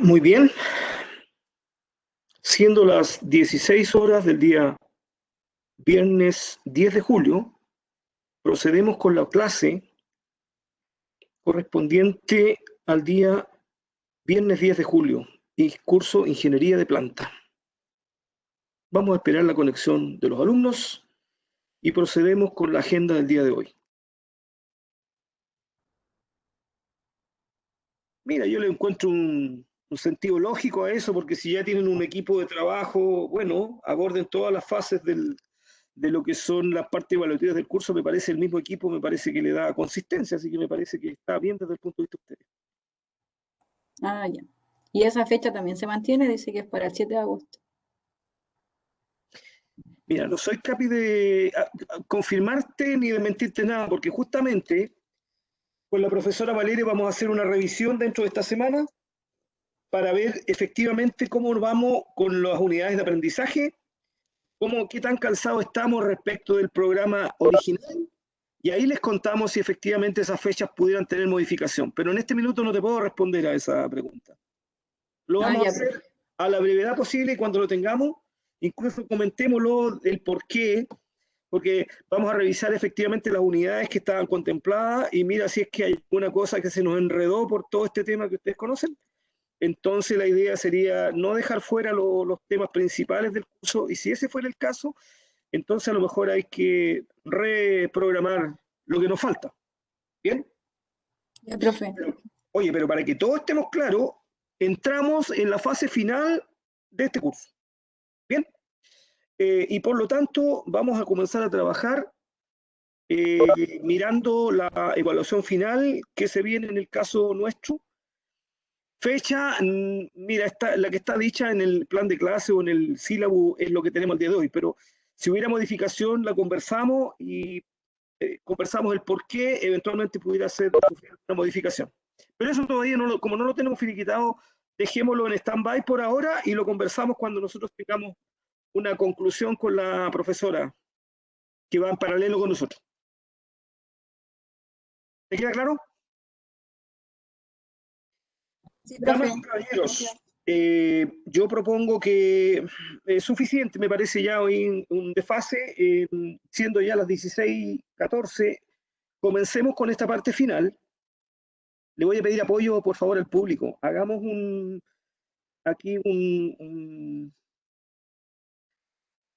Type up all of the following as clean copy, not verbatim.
Muy bien, siendo las 16 horas del día viernes 10 de julio, procedemos con la clase correspondiente al día viernes 10 de julio y curso Ingeniería de Planta. Vamos a esperar la conexión de los alumnos y procedemos con la agenda del día de hoy. Mira, yo le encuentro un sentido lógico a eso, porque si ya tienen un equipo de trabajo, bueno, aborden todas las fases de lo que son las partes evaluativas del curso. Me parece el mismo equipo, me parece que le da consistencia, así que me parece que está bien desde el punto de vista de ustedes. Ah, ya. Y esa fecha también se mantiene, dice que es para el 7 de agosto. Mira, no soy capaz de confirmarte ni de mentirte nada, porque justamente con la profesora Valeria vamos a hacer una revisión dentro de esta semana para ver efectivamente cómo vamos con las unidades de aprendizaje, qué tan calzados estamos respecto del programa original, y ahí les contamos si efectivamente esas fechas pudieran tener modificación. Pero en este minuto no te puedo responder a esa pregunta. Lo Ah, vamos a ya, hacer a la brevedad posible y cuando lo tengamos, incluso comentémoslo el por qué, porque vamos a revisar efectivamente las unidades que estaban contempladas y mira si es que hay alguna cosa que se nos enredó por todo este tema que ustedes conocen. Entonces la idea sería no dejar fuera los temas principales del curso, y si ese fuera el caso, entonces a lo mejor hay que reprogramar lo que nos falta. ¿Bien? ya, profe. Oye, pero para que todos estemos claros, entramos en la fase final de este curso. ¿Bien? Y por lo tanto vamos a comenzar a trabajar mirando la evaluación final que se viene en el caso nuestro. Fecha, mira, la que está dicha en el plan de clase o en el sílabo es lo que tenemos el día de hoy, pero si hubiera modificación la conversamos y conversamos el por qué eventualmente pudiera ser una modificación. Pero eso todavía, como no lo tenemos finiquitado, dejémoslo en stand-by por ahora y lo conversamos cuando nosotros tengamos una conclusión con la profesora que va en paralelo con nosotros. ¿Te queda claro? Sí, Damas profe. y caballeros, yo propongo que es suficiente, me parece ya hoy un desfase, siendo ya las 16:14, comencemos con esta parte final. Le voy a pedir apoyo, por favor, al público. Hagamos aquí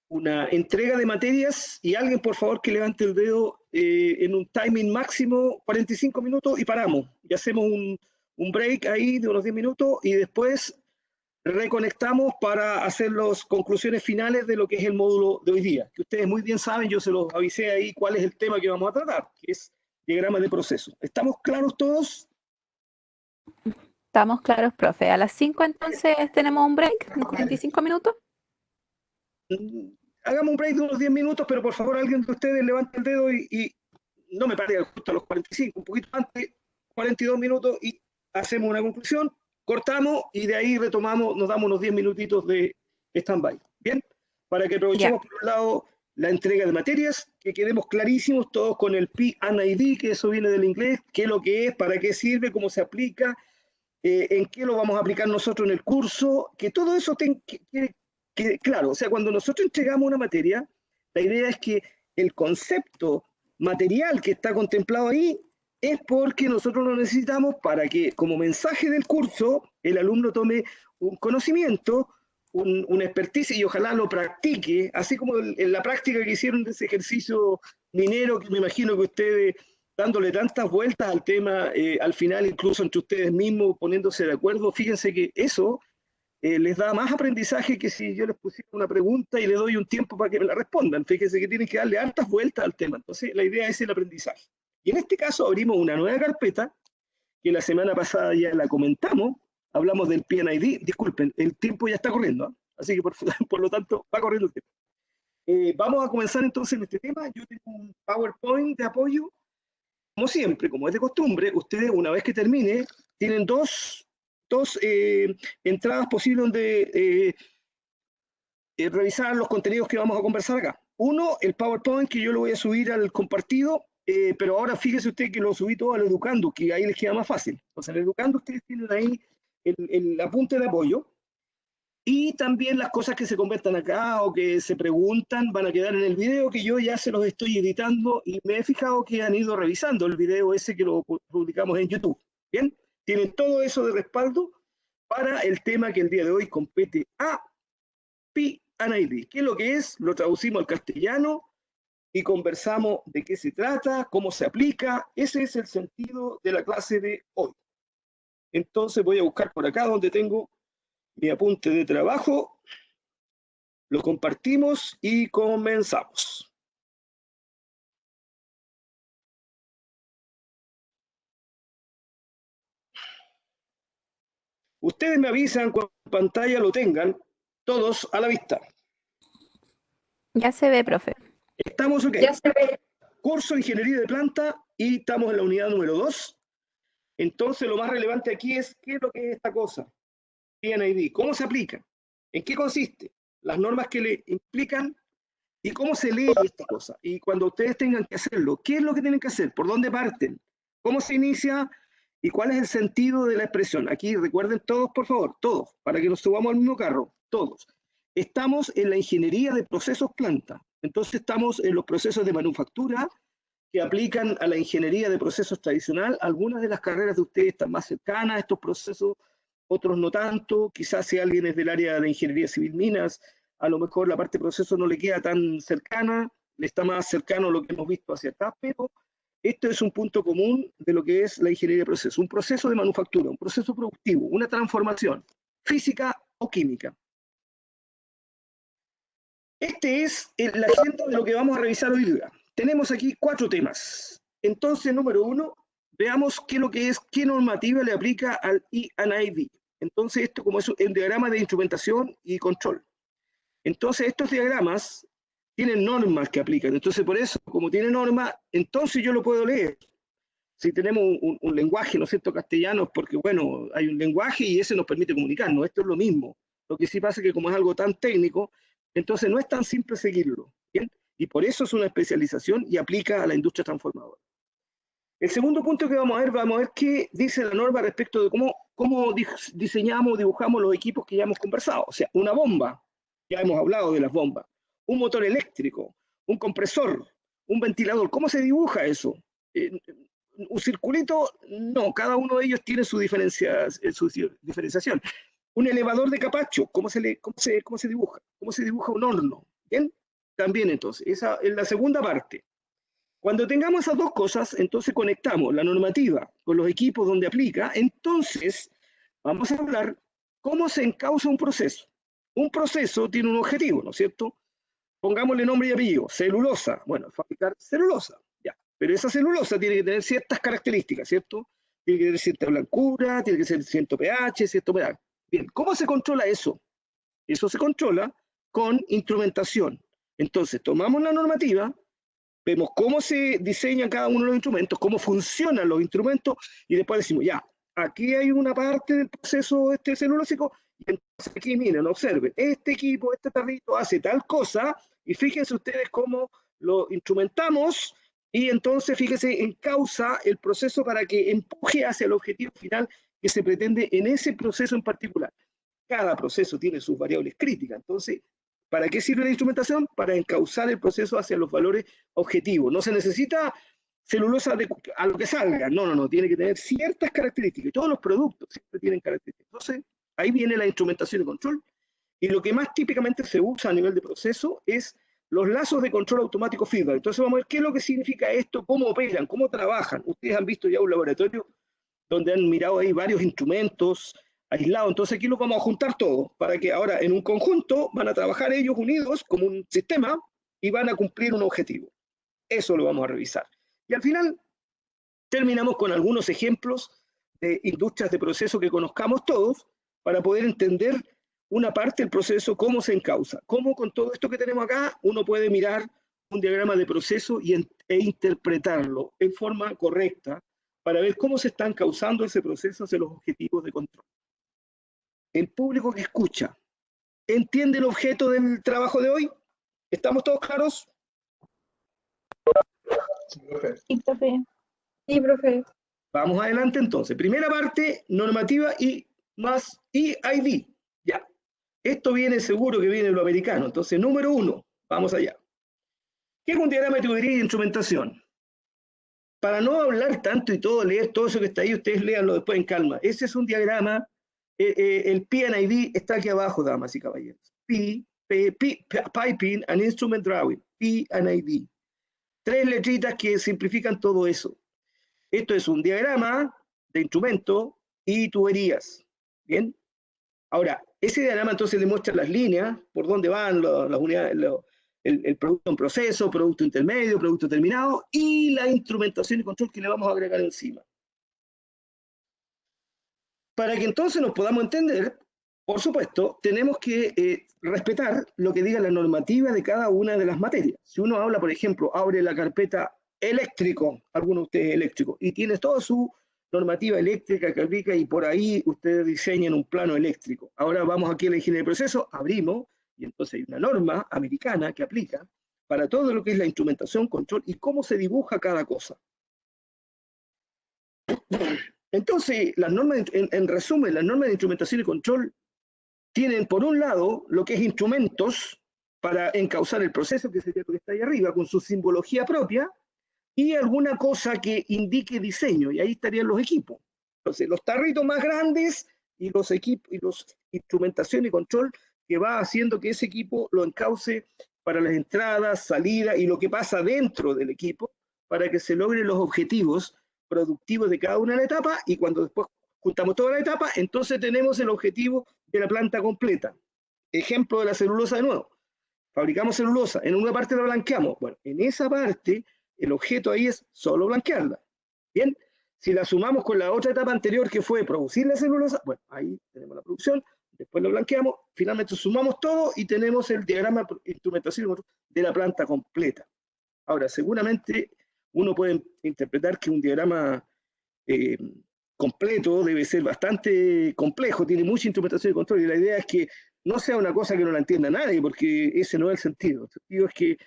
una entrega de materias y alguien, por favor, que levante el dedo en un timing máximo, 45 minutos y paramos. Y hacemos un break ahí de unos 10 minutos y después reconectamos para hacer las conclusiones finales de lo que es el módulo de hoy día. Que ustedes muy bien saben, yo se los avisé ahí cuál es el tema que vamos a tratar, que es diagramas de proceso. ¿Estamos claros todos? Estamos claros, profe. A las 5 entonces tenemos un break, 45 minutos. Hagamos un break de unos 10 minutos, pero por favor alguien de ustedes levante el dedo y no me pare justo a los 45, un poquito antes, 42 minutos y hacemos una conclusión, cortamos y de ahí retomamos, nos damos unos 10 minutitos de stand-by. ¿Bien? Para que aprovechemos por un lado la entrega de materias, que quedemos clarísimos todos con el P&ID, que eso viene del inglés, qué es lo que es, para qué sirve, cómo se aplica, en qué lo vamos a aplicar nosotros en el curso, que todo eso quede claro. O sea, cuando nosotros entregamos una materia, la idea es que el concepto material que está contemplado ahí es porque nosotros lo necesitamos para que como mensaje del curso el alumno tome un conocimiento, una expertise y ojalá lo practique, así como en la práctica que hicieron de ese ejercicio minero que me imagino que ustedes dándole tantas vueltas al tema, al final incluso entre ustedes mismos poniéndose de acuerdo, fíjense que eso les da más aprendizaje que si yo les pusiera una pregunta y les doy un tiempo para que me la respondan. Fíjense que tienen que darle hartas vueltas al tema. Entonces, la idea es el aprendizaje. Y en este caso abrimos una nueva carpeta, que la semana pasada ya la comentamos, hablamos del P&ID. Disculpen, el tiempo ya está corriendo, ¿eh? Así que por lo tanto va corriendo el tiempo. Vamos a comenzar entonces en este tema. Yo tengo un PowerPoint de apoyo. Como siempre, como es de costumbre, ustedes una vez que termine, tienen dos entradas posibles donde revisar los contenidos que vamos a conversar acá. Uno, el PowerPoint que yo lo voy a subir al compartido, pero ahora fíjese usted que lo subí todo al Educando, que ahí les queda más fácil. Entonces, en el Educando ustedes tienen ahí el apunte de apoyo. Y también las cosas que se comentan acá o que se preguntan van a quedar en el video, que yo ya se los estoy editando y me he fijado que han ido revisando el video ese que lo publicamos en YouTube. Bien, tienen todo eso de respaldo para el tema que el día de hoy compete a P&ID. ¿Qué es lo que es? Lo traducimos al castellano y conversamos de qué se trata, cómo se aplica. Ese es el sentido de la clase de hoy. Entonces voy a buscar por acá donde tengo mi apunte de trabajo, lo compartimos y comenzamos. Ustedes me avisan cuando en pantalla lo tengan, todos a la vista. Ya se ve, profe. Estamos ok. Ya se ve. Curso de Ingeniería de Planta y estamos en la unidad número 2. Entonces lo más relevante aquí es qué es lo que es esta cosa. P&ID, ¿cómo se aplica? ¿En qué consiste? Las normas que le implican y cómo se lee esta cosa. Y cuando ustedes tengan que hacerlo, ¿qué es lo que tienen que hacer? ¿Por dónde parten? ¿Cómo se inicia? ¿Y cuál es el sentido de la expresión? Aquí recuerden todos, por favor, todos, para que nos subamos al mismo carro, todos. Estamos en la ingeniería de procesos planta. Entonces estamos en los procesos de manufactura que aplican a la ingeniería de procesos tradicional. Algunas de las carreras de ustedes están más cercanas a estos procesos, otros no tanto. Quizás si alguien es del área de ingeniería civil minas, a lo mejor la parte de proceso no le queda tan cercana, le está más cercano a lo que hemos visto hacia acá, pero esto es un punto común de lo que es la ingeniería de proceso, un proceso de manufactura, un proceso productivo, una transformación física o química. Este es la agenda de lo que vamos a revisar hoy día. Tenemos aquí 4 temas. Entonces, número 1, veamos qué es lo que es, qué normativa le aplica al P&ID. Entonces, esto como es el diagrama de instrumentación y control. Entonces, estos diagramas tienen normas que aplican. Entonces, por eso, como tiene norma, entonces yo lo puedo leer. Si tenemos un lenguaje, ¿no es cierto?, castellano, porque, bueno, hay un lenguaje y ese nos permite comunicarnos. Esto es lo mismo. Lo que sí pasa es que como es algo tan técnico, entonces no es tan simple seguirlo. ¿Bien? Y por eso es una especialización y aplica a la industria transformadora. El segundo punto que vamos a ver qué dice la norma respecto de cómo diseñamos, dibujamos los equipos que ya hemos conversado. O sea, una bomba, ya hemos hablado de las bombas, un motor eléctrico, un compresor, un ventilador, ¿cómo se dibuja eso? Un circulito, no, cada uno de ellos tiene su diferenciación. Un elevador de capacho, ¿cómo se dibuja? ¿Cómo se dibuja un horno? ¿Bien? También entonces, esa es la segunda parte. Cuando tengamos esas dos cosas, entonces conectamos la normativa con los equipos donde aplica, entonces vamos a hablar cómo se encausa un proceso. Un proceso tiene un objetivo, ¿no es cierto? Pongámosle nombre y apellido, celulosa. Bueno, fabricar celulosa, ya. Pero esa celulosa tiene que tener ciertas características, ¿cierto? Tiene que tener cierta blancura, tiene que ser cierto pH, cierto humedad. Bien, ¿cómo se controla eso? Eso se controla con instrumentación. Entonces, tomamos la normativa, vemos cómo se diseñan cada uno de los instrumentos, cómo funcionan los instrumentos, y después decimos, ya, aquí hay una parte del proceso celulósico, y entonces aquí miren, observen, este equipo, este tarrito hace tal cosa, y fíjense ustedes cómo lo instrumentamos, y entonces fíjense, encausa el proceso para que empuje hacia el objetivo final que se pretende en ese proceso en particular. Cada proceso tiene sus variables críticas, entonces, ¿para qué sirve la instrumentación? Para encauzar el proceso hacia los valores objetivos. No se necesita celulosa a lo que salga, no, tiene que tener ciertas características, y todos los productos siempre tienen características. Entonces, ahí viene la instrumentación y control, y lo que más típicamente se usa a nivel de proceso es los lazos de control automático feedback. Entonces vamos a ver qué es lo que significa esto, cómo operan, cómo trabajan. Ustedes han visto ya un laboratorio donde han mirado ahí varios instrumentos aislados, entonces aquí los vamos a juntar todos, para que ahora en un conjunto van a trabajar ellos unidos como un sistema y van a cumplir un objetivo. Eso lo vamos a revisar. Y al final terminamos con algunos ejemplos de industrias de proceso que conozcamos todos, para poder entender una parte del proceso, cómo se encausa, cómo con todo esto que tenemos acá uno puede mirar un diagrama de proceso e interpretarlo en forma correcta para ver cómo se están causando ese proceso hacia los objetivos de control. El público que escucha, ¿entiende el objeto del trabajo de hoy? ¿Estamos todos claros? Sí, profe. Sí, profe. Sí, profe. Vamos adelante entonces. Primera parte, normativa y más EID. Ya. Esto viene seguro que viene de lo americano. Entonces, número 1, vamos allá. ¿Qué es un diagrama de tubería y instrumentación? Para no hablar tanto y todo, leer todo eso que está ahí, ustedes léanlo después en calma. Ese es un diagrama, el P&ID está aquí abajo, damas y caballeros. Piping and Instrument Drawing, P&ID. 3 letritas que simplifican todo eso. Esto es un diagrama de instrumento y tuberías. ¿Bien? Ahora, ese diagrama entonces le muestra las líneas, por dónde van las unidades, el producto en proceso, producto intermedio, producto terminado, y la instrumentación y control que le vamos a agregar encima. Para que entonces nos podamos entender, por supuesto, tenemos que respetar lo que diga la normativa de cada una de las materias. Si uno habla, por ejemplo, abre la carpeta eléctrico, alguno de ustedes es eléctrico, y tiene toda su normativa eléctrica que aplica y por ahí ustedes diseñan un plano eléctrico. Ahora vamos aquí a la ingeniería de proceso, abrimos, y entonces hay una norma americana que aplica para todo lo que es la instrumentación, control y cómo se dibuja cada cosa. Entonces, las normas, en resumen, las normas de instrumentación y control tienen por un lado lo que es instrumentos para encauzar el proceso, que sería lo que está ahí arriba, con su simbología propia, y alguna cosa que indique diseño, y ahí estarían los equipos. Entonces, los tarritos más grandes y los equipos y los instrumentación y control que va haciendo que ese equipo lo encauce para las entradas, salidas y lo que pasa dentro del equipo para que se logren los objetivos productivos de cada una de las etapas, y cuando después juntamos toda la etapa, entonces tenemos el objetivo de la planta completa. Ejemplo de la celulosa de nuevo. Fabricamos celulosa, en una parte la blanqueamos. Bueno, en esa parte el objeto ahí es solo blanquearla. Bien, si la sumamos con la otra etapa anterior que fue producir la celulosa, bueno, ahí tenemos la producción, después lo blanqueamos, finalmente sumamos todo y tenemos el diagrama de instrumentación de la planta completa. Ahora, seguramente uno puede interpretar que un diagrama completo debe ser bastante complejo, tiene mucha instrumentación y control, y la idea es que no sea una cosa que no la entienda nadie, porque ese no es el sentido. El sentido es que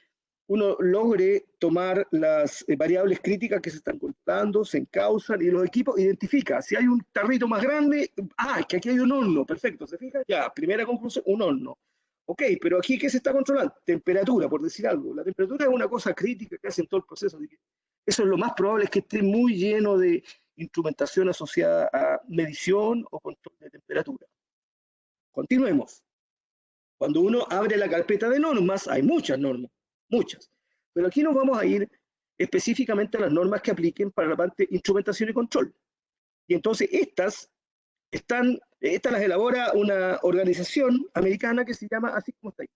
uno logre tomar las variables críticas que se están controlando, se encausan, y los equipos identifican. Si hay un tarrito más grande, es que aquí hay un horno, perfecto, ¿se fija? Ya, primera conclusión, un horno. Ok, pero aquí, ¿qué se está controlando? Temperatura, por decir algo. La temperatura es una cosa crítica que hace en todo el proceso. Eso es lo más probable, es que esté muy lleno de instrumentación asociada a medición o control de temperatura. Continuemos. Cuando uno abre la carpeta de normas, hay muchas normas, muchas. Pero aquí nos vamos a ir específicamente a las normas que apliquen para la parte de instrumentación y control. Y entonces estas las elabora una organización americana que se llama, así como está ahí,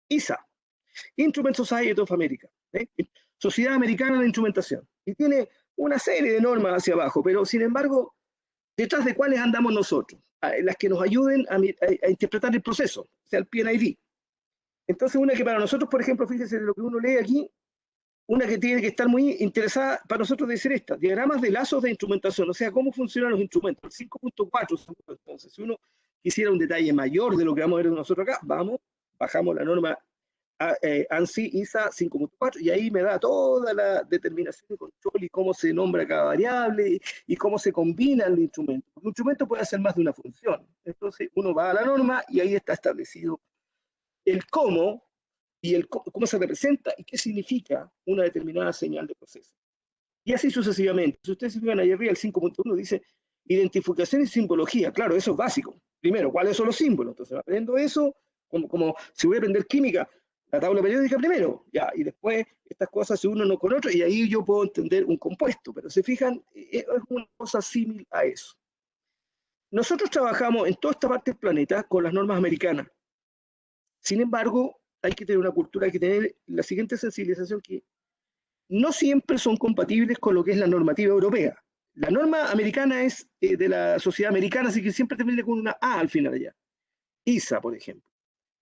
ISA, Instrument Society of America, Sociedad Americana de Instrumentación. Y tiene una serie de normas hacia abajo, pero sin embargo, detrás de cuáles andamos nosotros, las que nos ayuden a interpretar el proceso, o sea, el P&ID. Entonces, una que para nosotros, por ejemplo, fíjense lo que uno lee aquí, una que tiene que estar muy interesada para nosotros de ser esta, diagramas de lazos de instrumentación, o sea, cómo funcionan los instrumentos. El 5.4, entonces, si uno quisiera un detalle mayor de lo que vamos a ver nosotros acá, bajamos la norma ANSI ISA 5.4 y ahí me da toda la determinación de control y cómo se nombra cada variable y cómo se combinan los instrumentos. Un instrumento puede hacer más de una función. Entonces uno va a la norma y ahí está establecido el cómo y cómo se representa y qué significa una determinada señal de proceso. Y así sucesivamente. Si ustedes se fijan ahí arriba, el 5.1 dice identificación y simbología. Claro, eso es básico. Primero, ¿cuáles son los símbolos? Entonces aprendo eso, como si voy a aprender química, la tabla periódica primero, ya, y después estas cosas se unen uno con otro, y ahí yo puedo entender un compuesto, pero se fijan, es una cosa similar a eso. Nosotros trabajamos en toda esta parte del planeta con las normas americanas. Sin embargo, hay que tener una cultura, hay que tener la siguiente sensibilización, que no siempre son compatibles con lo que es la normativa europea. La norma americana es de la sociedad americana, así que siempre termina con una A al final allá. ISA, por ejemplo.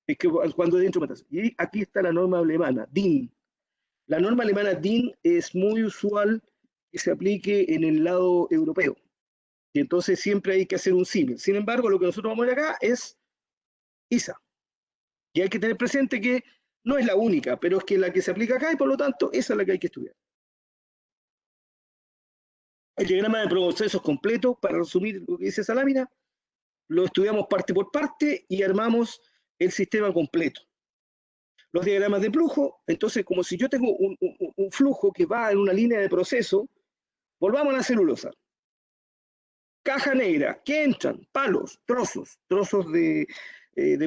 Es que cuando de instrumentación. Y aquí está la norma alemana, DIN. La norma alemana DIN es muy usual que se aplique en el lado europeo. Y entonces siempre hay que hacer un símil. Sin embargo, lo que nosotros vamos a ver acá es ISA. Y hay que tener presente que no es la única, pero es que la que se aplica acá y por lo tanto esa es la que hay que estudiar. El diagrama de procesos completo, para resumir lo que dice esa lámina, lo estudiamos parte por parte y armamos el sistema completo. Los diagramas de flujo, entonces como si yo tengo un flujo que va en una línea de proceso, volvamos a la celulosa. Caja negra, ¿qué entran? Palos, trozos de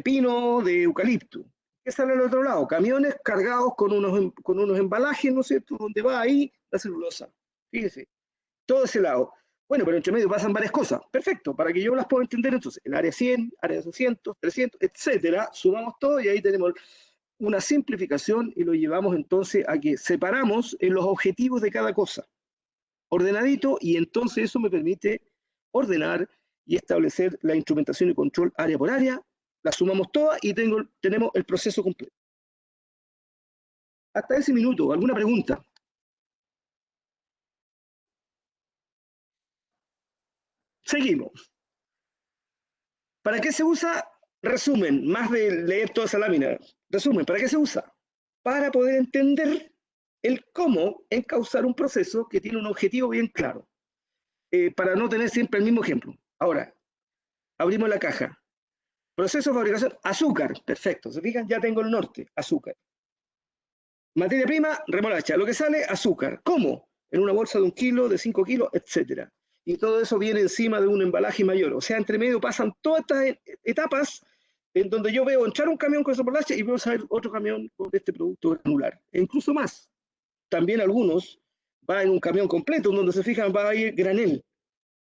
pino, de eucalipto. ¿Qué sale al otro lado? Camiones cargados con unos embalajes, ¿no es cierto? Donde va ahí la celulosa. Fíjese, todo ese lado. Bueno, pero entre medio pasan varias cosas. Perfecto, para que yo las pueda entender, entonces, el área 100, área 200, 300, etcétera, sumamos todo y ahí tenemos una simplificación y lo llevamos entonces a que separamos en los objetivos de cada cosa. Ordenadito, y entonces eso me permite ordenar y establecer la instrumentación y control área por área, la sumamos todas y tenemos el proceso completo. Hasta ese minuto, ¿alguna pregunta? Seguimos. ¿Para qué se usa? Resumen, más de leer toda esa lámina. Resumen, ¿para qué se usa? Para poder entender el cómo encauzar un proceso que tiene un objetivo bien claro. Para no tener siempre el mismo ejemplo. Ahora, abrimos la caja. Proceso de fabricación, azúcar. Perfecto, ¿se fijan? Ya tengo el norte, azúcar. Materia prima, remolacha. Lo que sale, azúcar. ¿Cómo? En una bolsa de 1 kilo, de 5 kilos, etcétera. Y todo eso viene encima de un embalaje mayor. O sea, entre medio pasan todas estas etapas en donde yo veo entrar un camión con esa remolacha y veo salir otro camión con este producto granular. E incluso más. También algunos va en un camión completo, donde se fijan va a ir granel.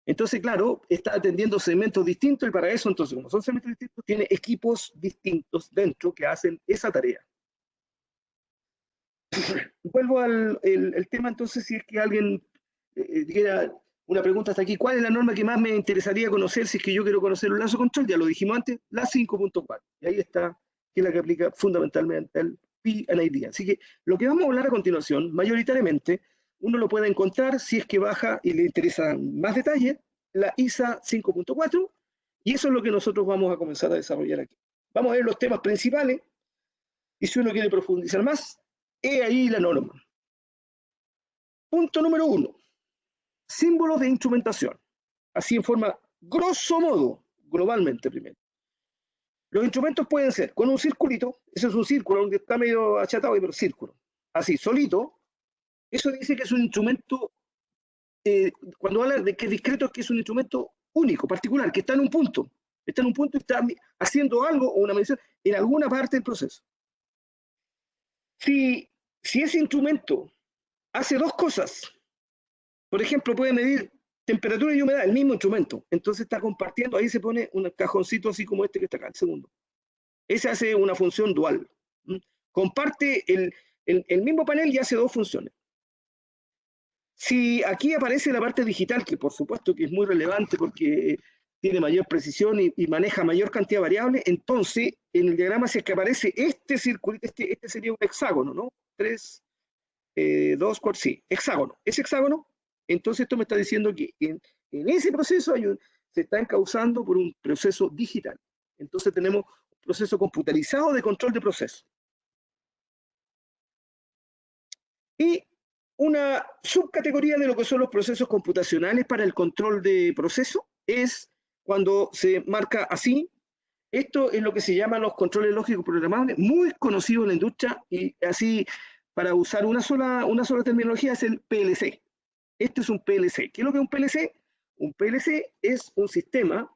Entonces, claro, está atendiendo segmentos distintos y para eso, entonces, como son segmentos distintos, tiene equipos distintos dentro que hacen esa tarea. Vuelvo al el tema, entonces, si es que alguien diera una pregunta hasta aquí. ¿Cuál es la norma que más me interesaría conocer si es que yo quiero conocer un lazo control? Ya lo dijimos antes, la 5.4. Y ahí está, que es la que aplica fundamentalmente el P&ID. Así que lo que vamos a hablar a continuación, mayoritariamente, uno lo puede encontrar si es que baja y le interesa más detalle, la ISA 5.4, y eso es lo que nosotros vamos a comenzar a desarrollar aquí. Vamos a ver los temas principales, y si uno quiere profundizar más, he ahí la norma. Punto número 1. Símbolos de instrumentación. Así en forma, grosso modo, globalmente primero. Los instrumentos pueden ser con un circulito, ese es un círculo, aunque está medio achatado, pero círculo. Así, solito. Eso dice que es un instrumento, cuando habla de que es discreto, es que es un instrumento único, particular, que está en un punto. Está en un punto y está haciendo algo o una medición en alguna parte del proceso. Si ese instrumento hace dos cosas, por ejemplo, puede medir temperatura y humedad, el mismo instrumento, entonces está compartiendo, ahí se pone un cajoncito así como este que está acá, el segundo. Ese hace una función dual. Comparte el mismo panel y hace dos funciones. Si aquí aparece la parte digital, que por supuesto que es muy relevante porque tiene mayor precisión y maneja mayor cantidad de variables, entonces en el diagrama si es que aparece este circulito, este sería un hexágono, ¿no? 3, 2, 4, sí, hexágono. Ese hexágono, entonces esto me está diciendo que en ese proceso se está encauzando por un proceso digital. Entonces tenemos un proceso computarizado de control de proceso. Y una subcategoría de lo que son los procesos computacionales para el control de proceso es cuando se marca así. Esto es lo que se llaman los controles lógicos programables, muy conocidos en la industria, y así, para usar una sola terminología, es el PLC. Este es un PLC. ¿Qué es lo que es un PLC? Un PLC es un sistema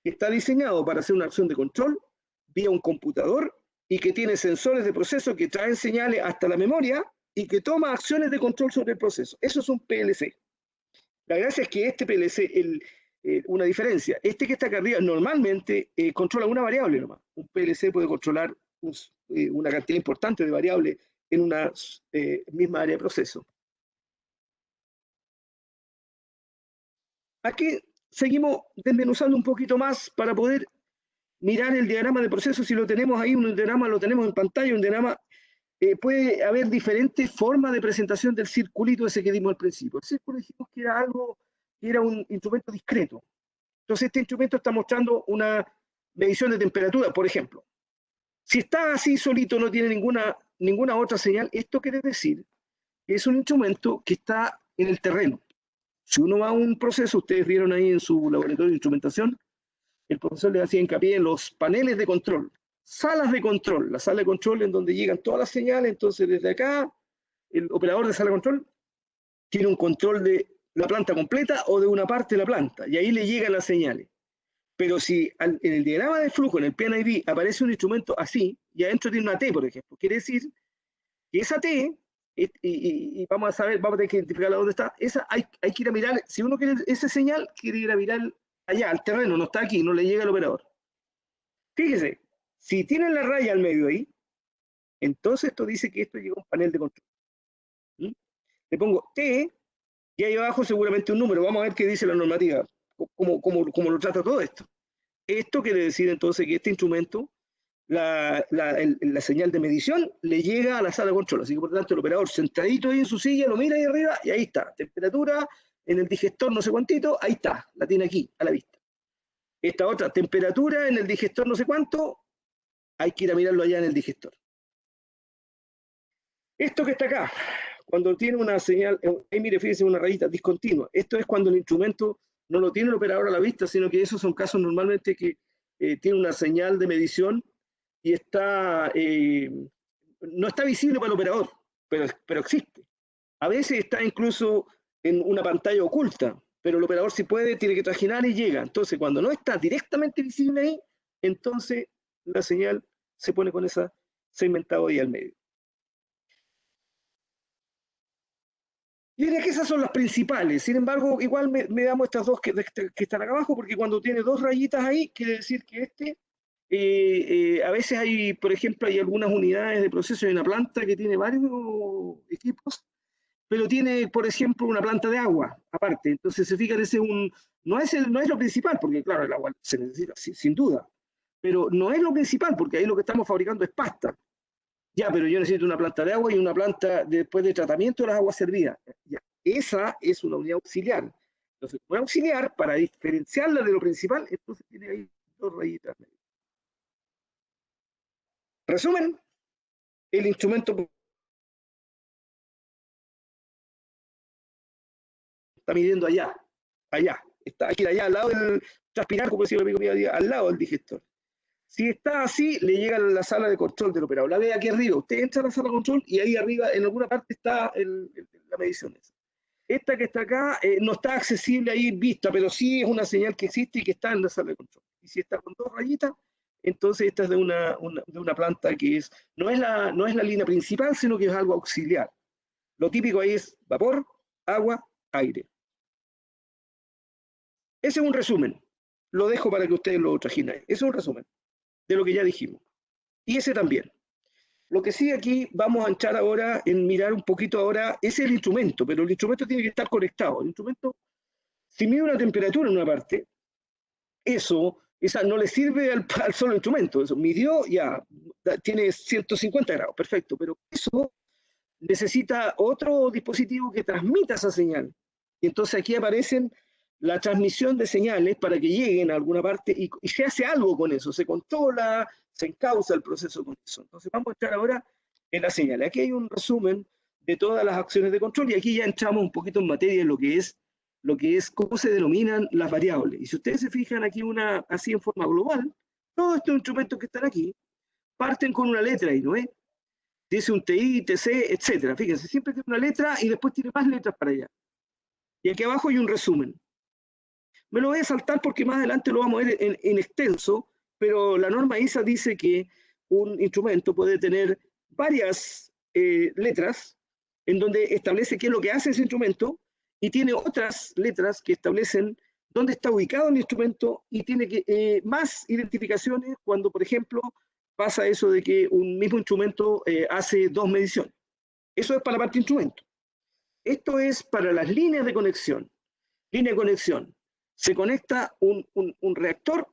que está diseñado para hacer una acción de control vía un computador y que tiene sensores de proceso que traen señales hasta la memoria y que toma acciones de control sobre el proceso. Eso es un PLC. La gracia es que este PLC, una diferencia, este que está acá arriba normalmente controla una variable nomás. Un PLC puede controlar una cantidad importante de variables en una misma área de proceso. Aquí seguimos desmenuzando un poquito más para poder mirar el diagrama de proceso. Si lo tenemos ahí, un diagrama lo tenemos en pantalla, un diagrama, puede haber diferentes formas de presentación del circulito ese que dimos al principio. El círculo dijimos que era algo, que era un instrumento discreto. Entonces este instrumento está mostrando una medición de temperatura, por ejemplo. Si está así solito, no tiene ninguna otra señal, esto quiere decir que es un instrumento que está en el terreno. Si uno va a un proceso, ustedes vieron ahí en su laboratorio de instrumentación, el profesor le hacía hincapié en los paneles de control, salas de control, la sala de control en donde llegan todas las señales. Entonces desde acá, el operador de sala de control tiene un control de la planta completa o de una parte de la planta, y ahí le llegan las señales. Pero si en el diagrama de flujo, en el PNID, aparece un instrumento así, y adentro tiene una T, por ejemplo, quiere decir que esa T, y vamos a saber, vamos a tener que identificarla dónde está, esa hay que ir a mirar, si uno quiere esa señal, quiere ir a mirar allá, al terreno, no está aquí, no le llega al operador. Fíjese, si tienen la raya al medio ahí, entonces esto dice que esto llega a un panel de control. Le pongo T, y ahí abajo seguramente un número. Vamos a ver qué dice la normativa, cómo lo trata todo esto. Esto quiere decir entonces que este instrumento, la señal de medición, le llega a la sala de control. Así que por lo tanto el operador sentadito ahí en su silla, lo mira ahí arriba y ahí está. Temperatura en el digestor no sé cuántito, ahí está, la tiene aquí, a la vista. Esta otra, temperatura en el digestor no sé cuánto, hay que ir a mirarlo allá en el digestor. Esto que está acá, cuando tiene una señal, ahí mire, fíjense, una rayita discontinua. Esto es cuando el instrumento no lo tiene el operador a la vista, sino que esos son casos normalmente que tiene una señal de medición y está, no está visible para el operador, pero existe. A veces está incluso en una pantalla oculta, pero el operador si puede tiene que trajinar y llega. Entonces cuando no está directamente visible ahí, entonces la señal se pone con esa segmentado ahí al medio. Yo diría que esas son las principales. Sin embargo, igual me damos estas dos que están acá abajo, porque cuando tiene dos rayitas ahí, quiere decir que a veces hay, por ejemplo, hay algunas unidades de proceso, hay una planta que tiene varios equipos, pero tiene, por ejemplo, una planta de agua aparte. Entonces, se fijan, no es lo principal, porque claro, el agua se necesita, sin duda, pero no es lo principal, porque ahí lo que estamos fabricando es pasta. Ya, pero yo necesito una planta de agua y una planta después de tratamiento de las aguas servidas. Ya, esa es una unidad auxiliar. Entonces, una auxiliar, para diferenciarla de lo principal, entonces tiene ahí dos rayitas. Resumen, el instrumento está midiendo allá, está aquí allá, al lado del transpirar, como decía el amigo mío, al lado del digestor. Si está así, le llega a la sala de control del operador. La ve aquí arriba. Usted entra a la sala de control y ahí arriba, en alguna parte, está la medición. Esta que está acá no está accesible ahí vista, pero sí es una señal que existe y que está en la sala de control. Y si está con dos rayitas, entonces esta es de una planta que no es la línea principal, sino que es algo auxiliar. Lo típico ahí es vapor, agua, aire. Ese es un resumen. Lo dejo para que ustedes lo trajinen. Ese es un resumen de lo que ya dijimos. Y ese también. Lo que sí aquí vamos a entrar ahora en mirar un poquito ahora, es el instrumento, pero el instrumento tiene que estar conectado. El instrumento, si mide una temperatura en una parte, esa no le sirve al solo instrumento. Eso midió, ya, tiene 150 grados, perfecto, pero eso necesita otro dispositivo que transmita esa señal. Y entonces aquí aparecen la transmisión de señales para que lleguen a alguna parte y se hace algo con eso, se controla, se encausa el proceso con eso. Entonces vamos a entrar ahora en la señal. Aquí hay un resumen de todas las acciones de control y aquí ya entramos un poquito en materia de lo que es cómo se denominan las variables. Y si ustedes se fijan aquí así en forma global, todos estos instrumentos que están aquí parten con una letra ahí, ¿no es? Dice un TI, TC, etcétera. Fíjense, siempre tiene una letra y después tiene más letras para allá. Y aquí abajo hay un resumen. Me lo voy a saltar porque más adelante lo vamos a ver en extenso, pero la norma ISA dice que un instrumento puede tener varias letras en donde establece qué es lo que hace ese instrumento y tiene otras letras que establecen dónde está ubicado el instrumento y tiene más identificaciones cuando, por ejemplo, pasa eso de que un mismo instrumento hace dos mediciones. Eso es para la parte de instrumento. Esto es para las líneas de conexión. Línea de conexión. Se conecta un reactor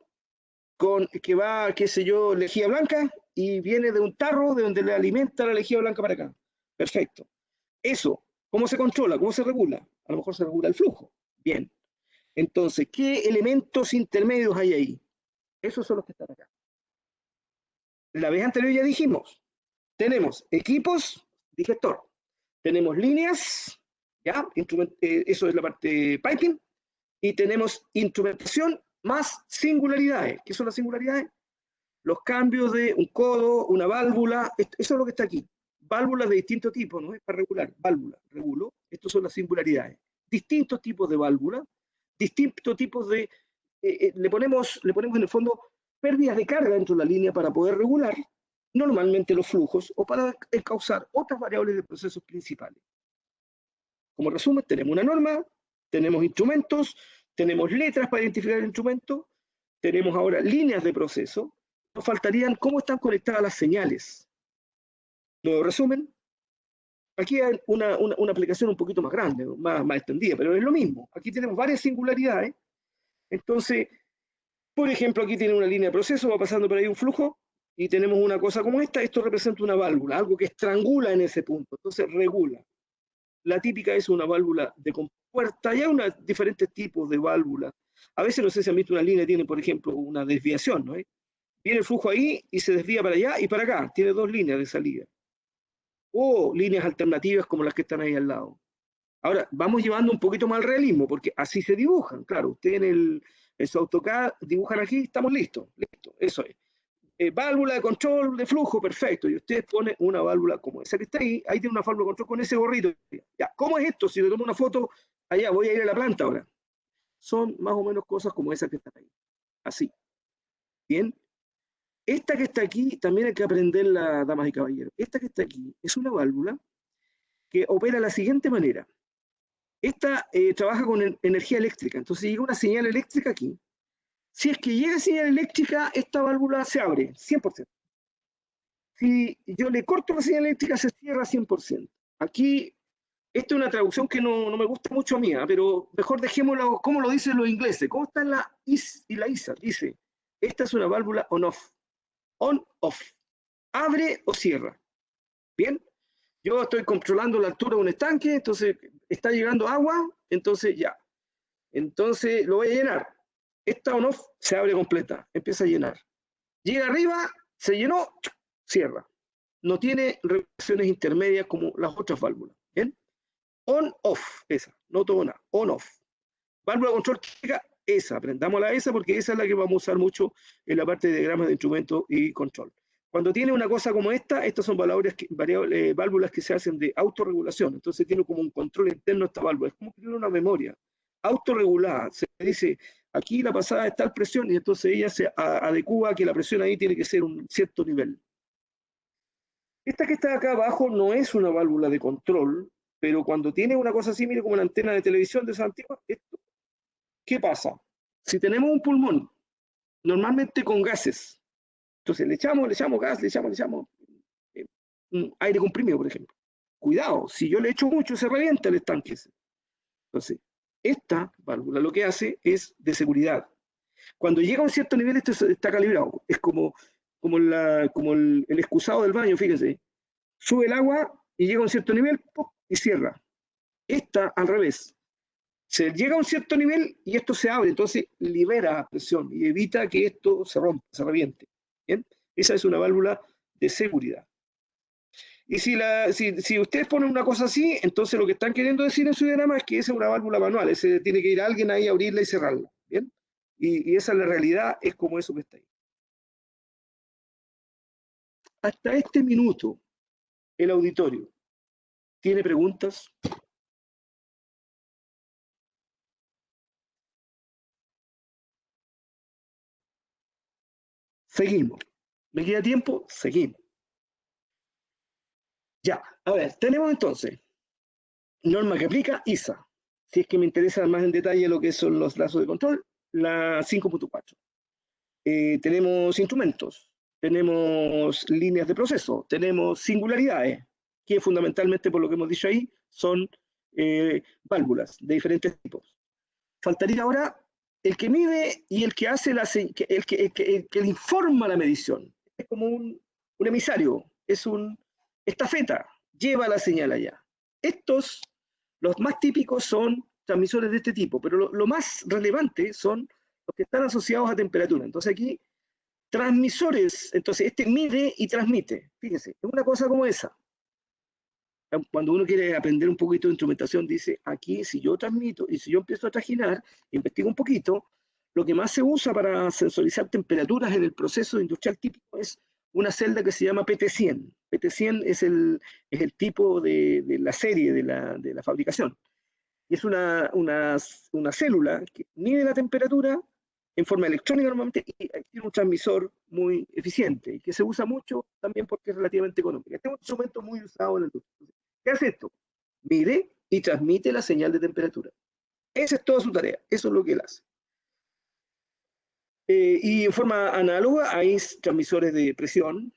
que va, qué sé yo, lejía blanca y viene de un tarro de donde le alimenta la lejía blanca para acá. Perfecto. Eso, ¿cómo se controla? ¿Cómo se regula? A lo mejor se regula el flujo. Bien. Entonces, ¿qué elementos intermedios hay ahí? Esos son los que están acá. La vez anterior ya dijimos, tenemos equipos, digestor, tenemos líneas, ¿ya? Eso es la parte piping, y tenemos instrumentación más singularidades. ¿Qué son las singularidades? Los cambios de un codo, una válvula, eso es lo que está aquí. Válvulas de distinto tipo, no es para regular, válvula, regulo, estos son las singularidades. Distintos tipos de válvulas, distintos tipos de, le ponemos en el fondo pérdidas de carga dentro de la línea para poder regular normalmente los flujos o para causar otras variables de procesos principales. Como resumen, tenemos una norma, tenemos instrumentos, tenemos letras para identificar el instrumento, tenemos ahora líneas de proceso, nos faltarían cómo están conectadas las señales. Nuevo resumen, aquí hay una aplicación un poquito más grande, más extendida, pero es lo mismo. Aquí tenemos varias singularidades. Entonces, por ejemplo, aquí tiene una línea de proceso, va pasando por ahí un flujo, y tenemos una cosa como esta, esto representa una válvula, algo que estrangula en ese punto, entonces regula. La típica es una válvula de compuerta, y hay diferentes tipos de válvulas. A veces, no sé si han visto una línea, tiene, por ejemplo, una desviación, ¿no? Viene el flujo ahí y se desvía para allá y para acá, tiene dos líneas de salida. O líneas alternativas como las que están ahí al lado. Ahora, vamos llevando un poquito más al realismo, porque así se dibujan. Claro, ustedes en su AutoCAD dibujan aquí, estamos listos, listo, eso es. Válvula de control de flujo, perfecto, y usted pone una válvula como esa que está ahí tiene una válvula de control con ese gorrito. Ya, ¿cómo es esto? Si le tomo una foto, allá voy a ir a la planta ahora. Son más o menos cosas como esas que están ahí. Así. Bien. Esta que está aquí, también hay que aprenderla, damas y caballeros. Esta que está aquí es una válvula que opera de la siguiente manera. Esta trabaja con energía eléctrica, entonces llega una señal eléctrica aquí. Si es que llega señal eléctrica, esta válvula se abre, 100%. Si yo le corto la señal eléctrica, se cierra 100%. Aquí, esta es una traducción que no me gusta mucho a mí, pero mejor dejémoslo como lo dicen los ingleses. ¿Cómo está la IS y la ISA? Dice, esta es una válvula on-off. On-off. Abre o cierra. Bien. Yo estoy controlando la altura de un estanque, entonces está llegando agua, entonces ya. Entonces lo voy a llenar. Esta on-off se abre completa, empieza a llenar. Llega arriba, se llenó, cierra. No tiene regulaciones intermedias como las otras válvulas. ¿Bien? On-off, esa, no todo nada, on-off. Válvula de control técnica, esa, aprendamos la esa porque esa es la que vamos a usar mucho en la parte de diagramas de instrumento y control. Cuando tiene una cosa como esta, estas son válvulas que se hacen de autorregulación, entonces tiene como un control interno esta válvula, es como que tiene una memoria autorregulada, se dice, aquí la pasada es tal presión y entonces ella se adecua a que la presión ahí tiene que ser un cierto nivel. Esta que está acá abajo no es una válvula de control, pero cuando tiene una cosa así, mire como la antena de televisión de esa antigua, esto, ¿qué pasa? Si tenemos un pulmón, normalmente con gases, entonces le echamos gas, le echamos aire comprimido, por ejemplo. Cuidado, si yo le echo mucho, se revienta el estanque. Entonces, esta válvula lo que hace es de seguridad. Cuando llega a un cierto nivel, esto está calibrado. Es como el excusado del baño, fíjense. Sube el agua y llega a un cierto nivel ¡pum! Y cierra. Esta, al revés. Se llega a un cierto nivel y esto se abre, entonces libera presión y evita que esto se rompa, se reviente. ¿Bien? Esa es una válvula de seguridad. Y si ustedes ponen una cosa así, entonces lo que están queriendo decir en su diagrama es que esa es una válvula manual, ese tiene que ir alguien ahí a abrirla y cerrarla. ¿Bien? Y esa es la realidad, es como eso que está ahí. Hasta este minuto, el auditorio, ¿tiene preguntas? Seguimos. ¿Me queda tiempo? Seguimos. Ya, a ver, tenemos entonces norma que aplica ISA. Si es que me interesa más en detalle lo que son los lazos de control, la 5.4. Tenemos instrumentos, tenemos líneas de proceso, tenemos singularidades, que fundamentalmente, por lo que hemos dicho ahí, son válvulas de diferentes tipos. Faltaría ahora el que mide y el que hace el que le informa la medición. Es como un emisario, es un estafeta, lleva la señal allá. Estos, los más típicos son transmisores de este tipo, pero lo más relevante son los que están asociados a temperatura. Entonces aquí, transmisores, entonces este mide y transmite. Fíjense, es una cosa como esa. Cuando uno quiere aprender un poquito de instrumentación, dice, aquí si yo transmito y si yo empiezo a trajinar, investigo un poquito, lo que más se usa para sensorizar temperaturas en el proceso industrial típico es una celda que se llama PT100. PT100 es el tipo de la serie de la fabricación. Y es una célula que mide la temperatura en forma electrónica normalmente y tiene un transmisor muy eficiente y que se usa mucho también porque es relativamente económico. Este es un instrumento muy usado en la industria. ¿Qué hace esto? Mide y transmite la señal de temperatura. Esa es toda su tarea, eso es lo que él hace. Y en forma análoga hay transmisores de presión,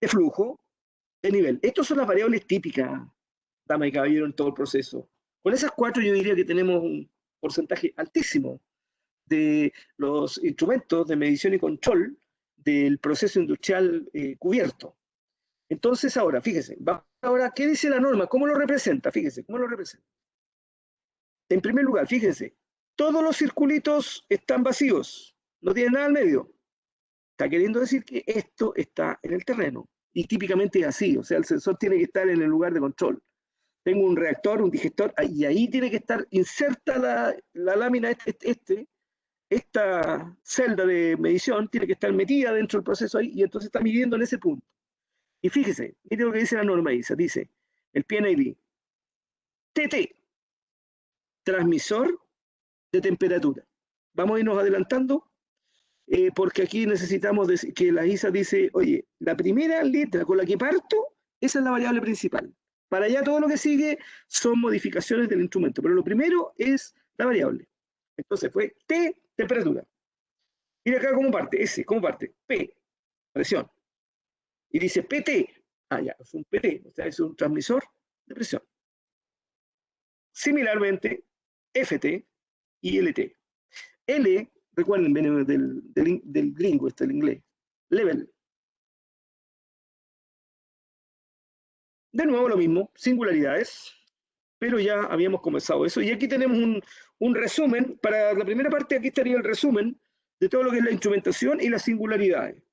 de flujo, de nivel. Estas son las variables típicas, dama y caballero, en todo el proceso. Con esas cuatro yo diría que tenemos un porcentaje altísimo de los instrumentos de medición y control del proceso industrial cubierto. Entonces ahora, fíjese, ahora, ¿qué dice la norma? ¿Cómo lo representa? Fíjese, ¿cómo lo representa? En primer lugar, fíjense, todos los circulitos están vacíos, no tienen nada al medio. Está queriendo decir que esto está en el terreno, y típicamente es así, o sea, el sensor tiene que estar en el lugar de control. Tengo un reactor, un digestor, y ahí tiene que estar inserta la lámina esta celda de medición tiene que estar metida dentro del proceso ahí, y entonces está midiendo en ese punto. Y fíjese, mire lo que dice la norma ISA, dice el PNID, TT, transmisor de temperatura. Vamos a irnos adelantando, porque aquí necesitamos que la ISA dice, oye, la primera letra con la que parto, esa es la variable principal. Para allá todo lo que sigue son modificaciones del instrumento, pero lo primero es la variable. Entonces fue T, temperatura. Mira acá cómo parte, S, cómo parte, P, presión. Y dice PT, ya, es un PT, o sea, es un transmisor de presión. Similarmente, FT y LT. L, recuerden, viene del gringo, el inglés. Level. De nuevo lo mismo, singularidades, pero ya habíamos comenzado eso. Y aquí tenemos un resumen, para la primera parte aquí estaría el resumen de todo lo que es la instrumentación y las singularidades.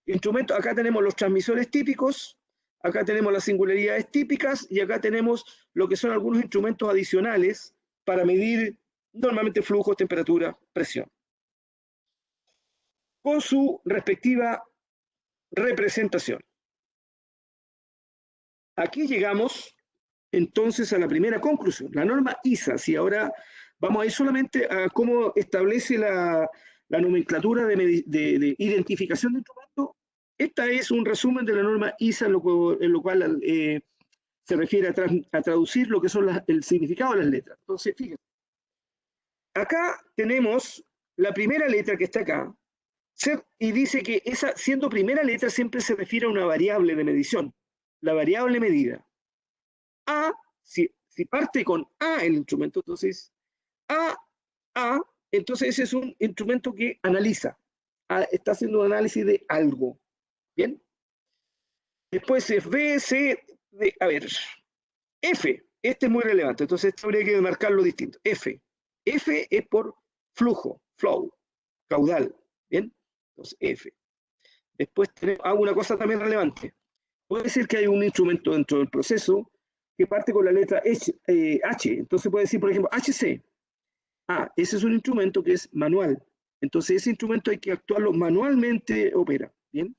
Instrumentos, acá tenemos los transmisores típicos, acá tenemos las singularidades típicas y acá tenemos lo que son algunos instrumentos adicionales para medir normalmente flujos, temperatura, presión, con su respectiva representación. Aquí llegamos entonces a la primera conclusión, la norma ISA. Si ahora vamos a ir solamente a cómo establece la nomenclatura de identificación de instrumentos. Esta es un resumen de la norma ISA, en lo cual se refiere a traducir lo que son el significado de las letras. Entonces, fíjense. Acá tenemos la primera letra que está acá, y dice que esa, siendo primera letra, siempre se refiere a una variable de medición, la variable medida. A, si parte con A el instrumento, entonces A, entonces ese es un instrumento que analiza, está haciendo un análisis de algo. ¿Bien? Después es B, C, D, a ver, F, este es muy relevante, entonces esto habría que marcarlo distinto. F es por flujo, flow, caudal, ¿bien? Entonces F. Después hago una cosa también relevante. Puede ser que hay un instrumento dentro del proceso que parte con la letra H, entonces puede decir, por ejemplo, HC. Ese es un instrumento que es manual. Entonces ese instrumento hay que actuarlo manualmente, opera, ¿bien?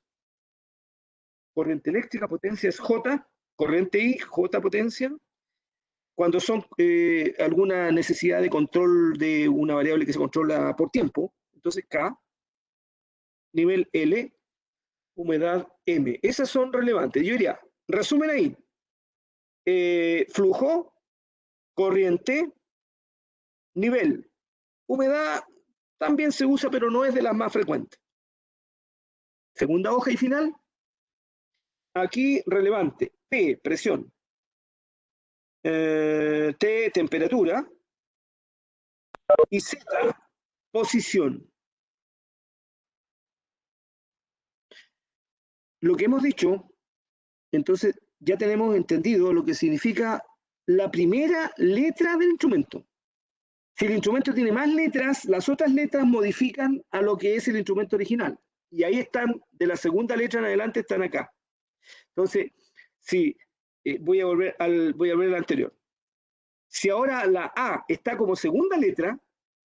Corriente eléctrica, potencia es J, corriente I, J potencia. Cuando son alguna necesidad de control de una variable que se controla por tiempo, entonces K, nivel L, humedad M. Esas son relevantes. Yo diría, resumen ahí, flujo, corriente, nivel. Humedad también se usa, pero no es de las más frecuentes. Segunda hoja y final. Aquí relevante, P, presión, T, temperatura, y Z, posición. Lo que hemos dicho, entonces ya tenemos entendido lo que significa la primera letra del instrumento. Si el instrumento tiene más letras, las otras letras modifican a lo que es el instrumento original. Y ahí están, de la segunda letra en adelante, están acá. Entonces, si voy a volver al anterior. Si ahora la A está como segunda letra,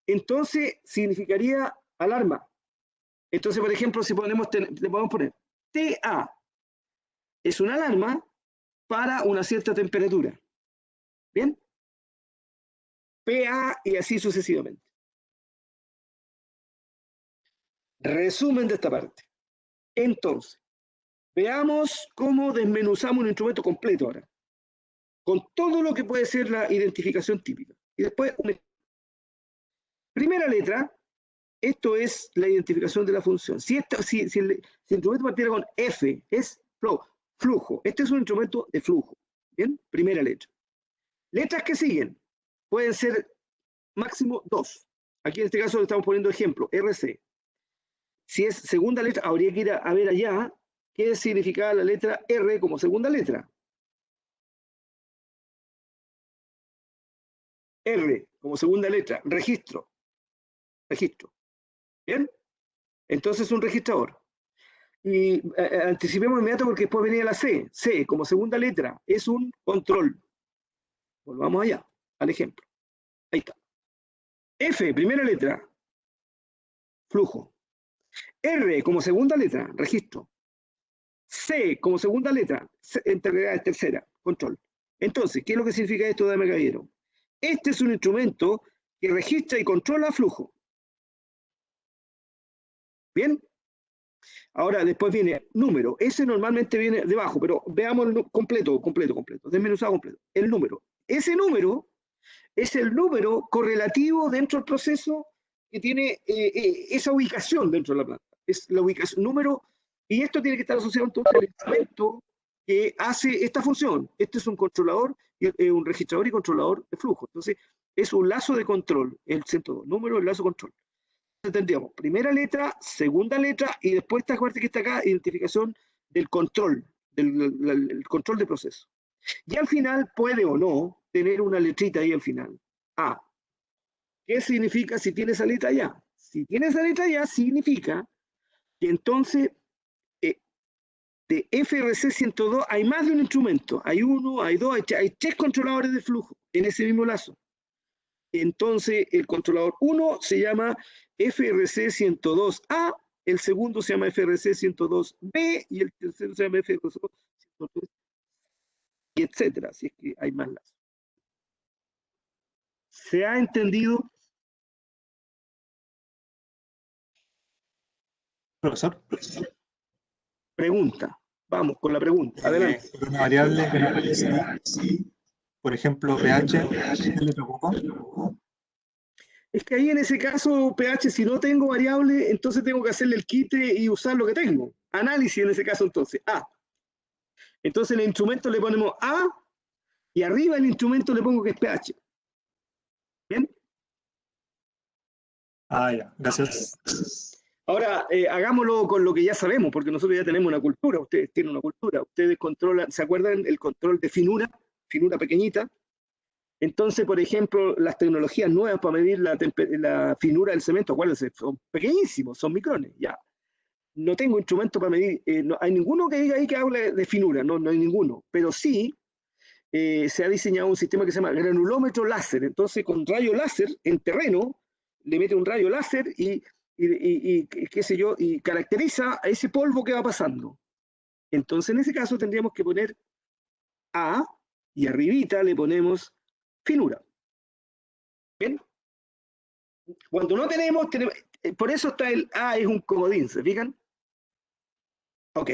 entonces significaría alarma. Entonces, por ejemplo, si le podemos poner TA, es una alarma para una cierta temperatura. ¿Bien? PA y así sucesivamente. Resumen de esta parte. Entonces, veamos cómo desmenuzamos un instrumento completo ahora, con todo lo que puede ser la identificación típica. Y después, primera letra, esto es la identificación de la función. Si el instrumento partiera con F, es flujo. Este es un instrumento de flujo. ¿Bien? Primera letra. Letras que siguen pueden ser máximo 2. Aquí en este caso le estamos poniendo ejemplo, RC. Si es segunda letra, habría que ir a ver allá qué significaba la letra R como segunda letra. R como segunda letra, registro. Registro. ¿Bien? Entonces un registrador. Y anticipemos inmediato porque después venía la C. C como segunda letra es un control. Volvamos allá, al ejemplo. Ahí está. F, primera letra, flujo. R como segunda letra, registro. C como segunda letra, tercera, control. Entonces, ¿qué es lo que significa esto, dame caballero? Este es un instrumento que registra y controla flujo. ¿Bien? Ahora, después viene número. Ese normalmente viene debajo, pero veamos el completo, desmenuzado completo. El número. Ese número es el número correlativo dentro del proceso que tiene esa ubicación dentro de la planta. Es la ubicación, número, y esto tiene que estar asociado entonces al instrumento que hace esta función. Este es un controlador, un registrador y controlador de flujo. Entonces, es un lazo de control, el 102, número, el lazo de control. Tendríamos primera letra, segunda letra, y después esta parte que está acá, identificación del control, el control de proceso. Y al final puede o no tener una letrita ahí al final. A. ¿Qué significa si tiene esa letra allá? Si tiene esa letra allá, significa que entonces de FRC 102 hay más de un instrumento. Hay uno, hay dos, hay tres controladores de flujo en ese mismo lazo. Entonces el controlador 1 se llama FRC 102A, el segundo se llama FRC 102B y el tercero se llama FRC 102, y etcétera, si es que hay más lazos. ¿Se ha entendido? Profesor. Pregunta. Vamos con la pregunta. Adelante. Una variable que no aparece, por ejemplo, pH, ¿qué le preocupó? Es que ahí en ese caso, pH, si no tengo variable, entonces tengo que hacerle el quite y usar lo que tengo. Análisis en ese caso entonces, A. Entonces en el instrumento le ponemos A y arriba del instrumento le pongo que es pH. ¿Bien? Ah, ya, gracias. Ahora, hagámoslo con lo que ya sabemos, porque nosotros ya tenemos una cultura, ustedes tienen una cultura, ustedes controlan, ¿se acuerdan el control de finura? Finura pequeñita. Entonces, por ejemplo, las tecnologías nuevas para medir la finura del cemento, acuérdense, son pequeñísimos, son micrones, ya. No tengo instrumento para medir, no hay ninguno que diga ahí que hable de finura, no hay ninguno, pero sí se ha diseñado un sistema que se llama granulómetro láser. Entonces, con rayo láser en terreno, le mete un rayo láser y qué sé yo, y caracteriza a ese polvo que va pasando. Entonces, en ese caso tendríamos que poner A y arribita le ponemos finura. ¿Bien? Cuando no tenemos, por eso está el A, es un comodín, ¿se fijan? Ok,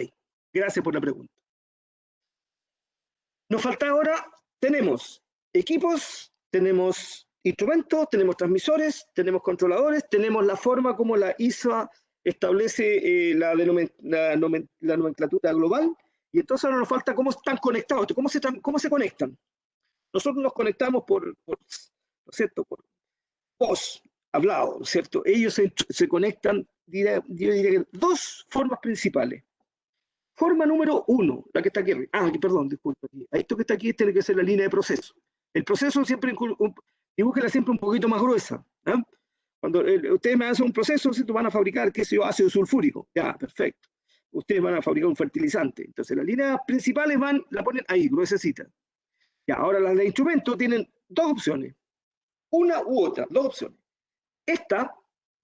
gracias por la pregunta. Nos falta ahora, tenemos equipos, tenemos instrumentos, tenemos transmisores, tenemos controladores, tenemos la forma como la ISA establece la nomenclatura global, y entonces ahora nos falta cómo están conectados, cómo se conectan. Nosotros nos conectamos ¿no es cierto? Por voz, hablado, ¿no es cierto? Ellos se conectan, yo diría que dos formas principales. Forma número 1, la que está aquí arriba. Perdón, disculpa. Esto que está aquí tiene que ser la línea de proceso. El proceso siempre, dibújela siempre un poquito más gruesa. ¿Eh? Cuando ustedes me hacen un proceso, van a fabricar, qué sé yo, ácido sulfúrico. Ya, perfecto. Ustedes van a fabricar un fertilizante. Entonces, las líneas principales la ponen ahí, gruesecita. Ya, ahora las de instrumento tienen dos opciones. Una u otra, dos opciones. Esta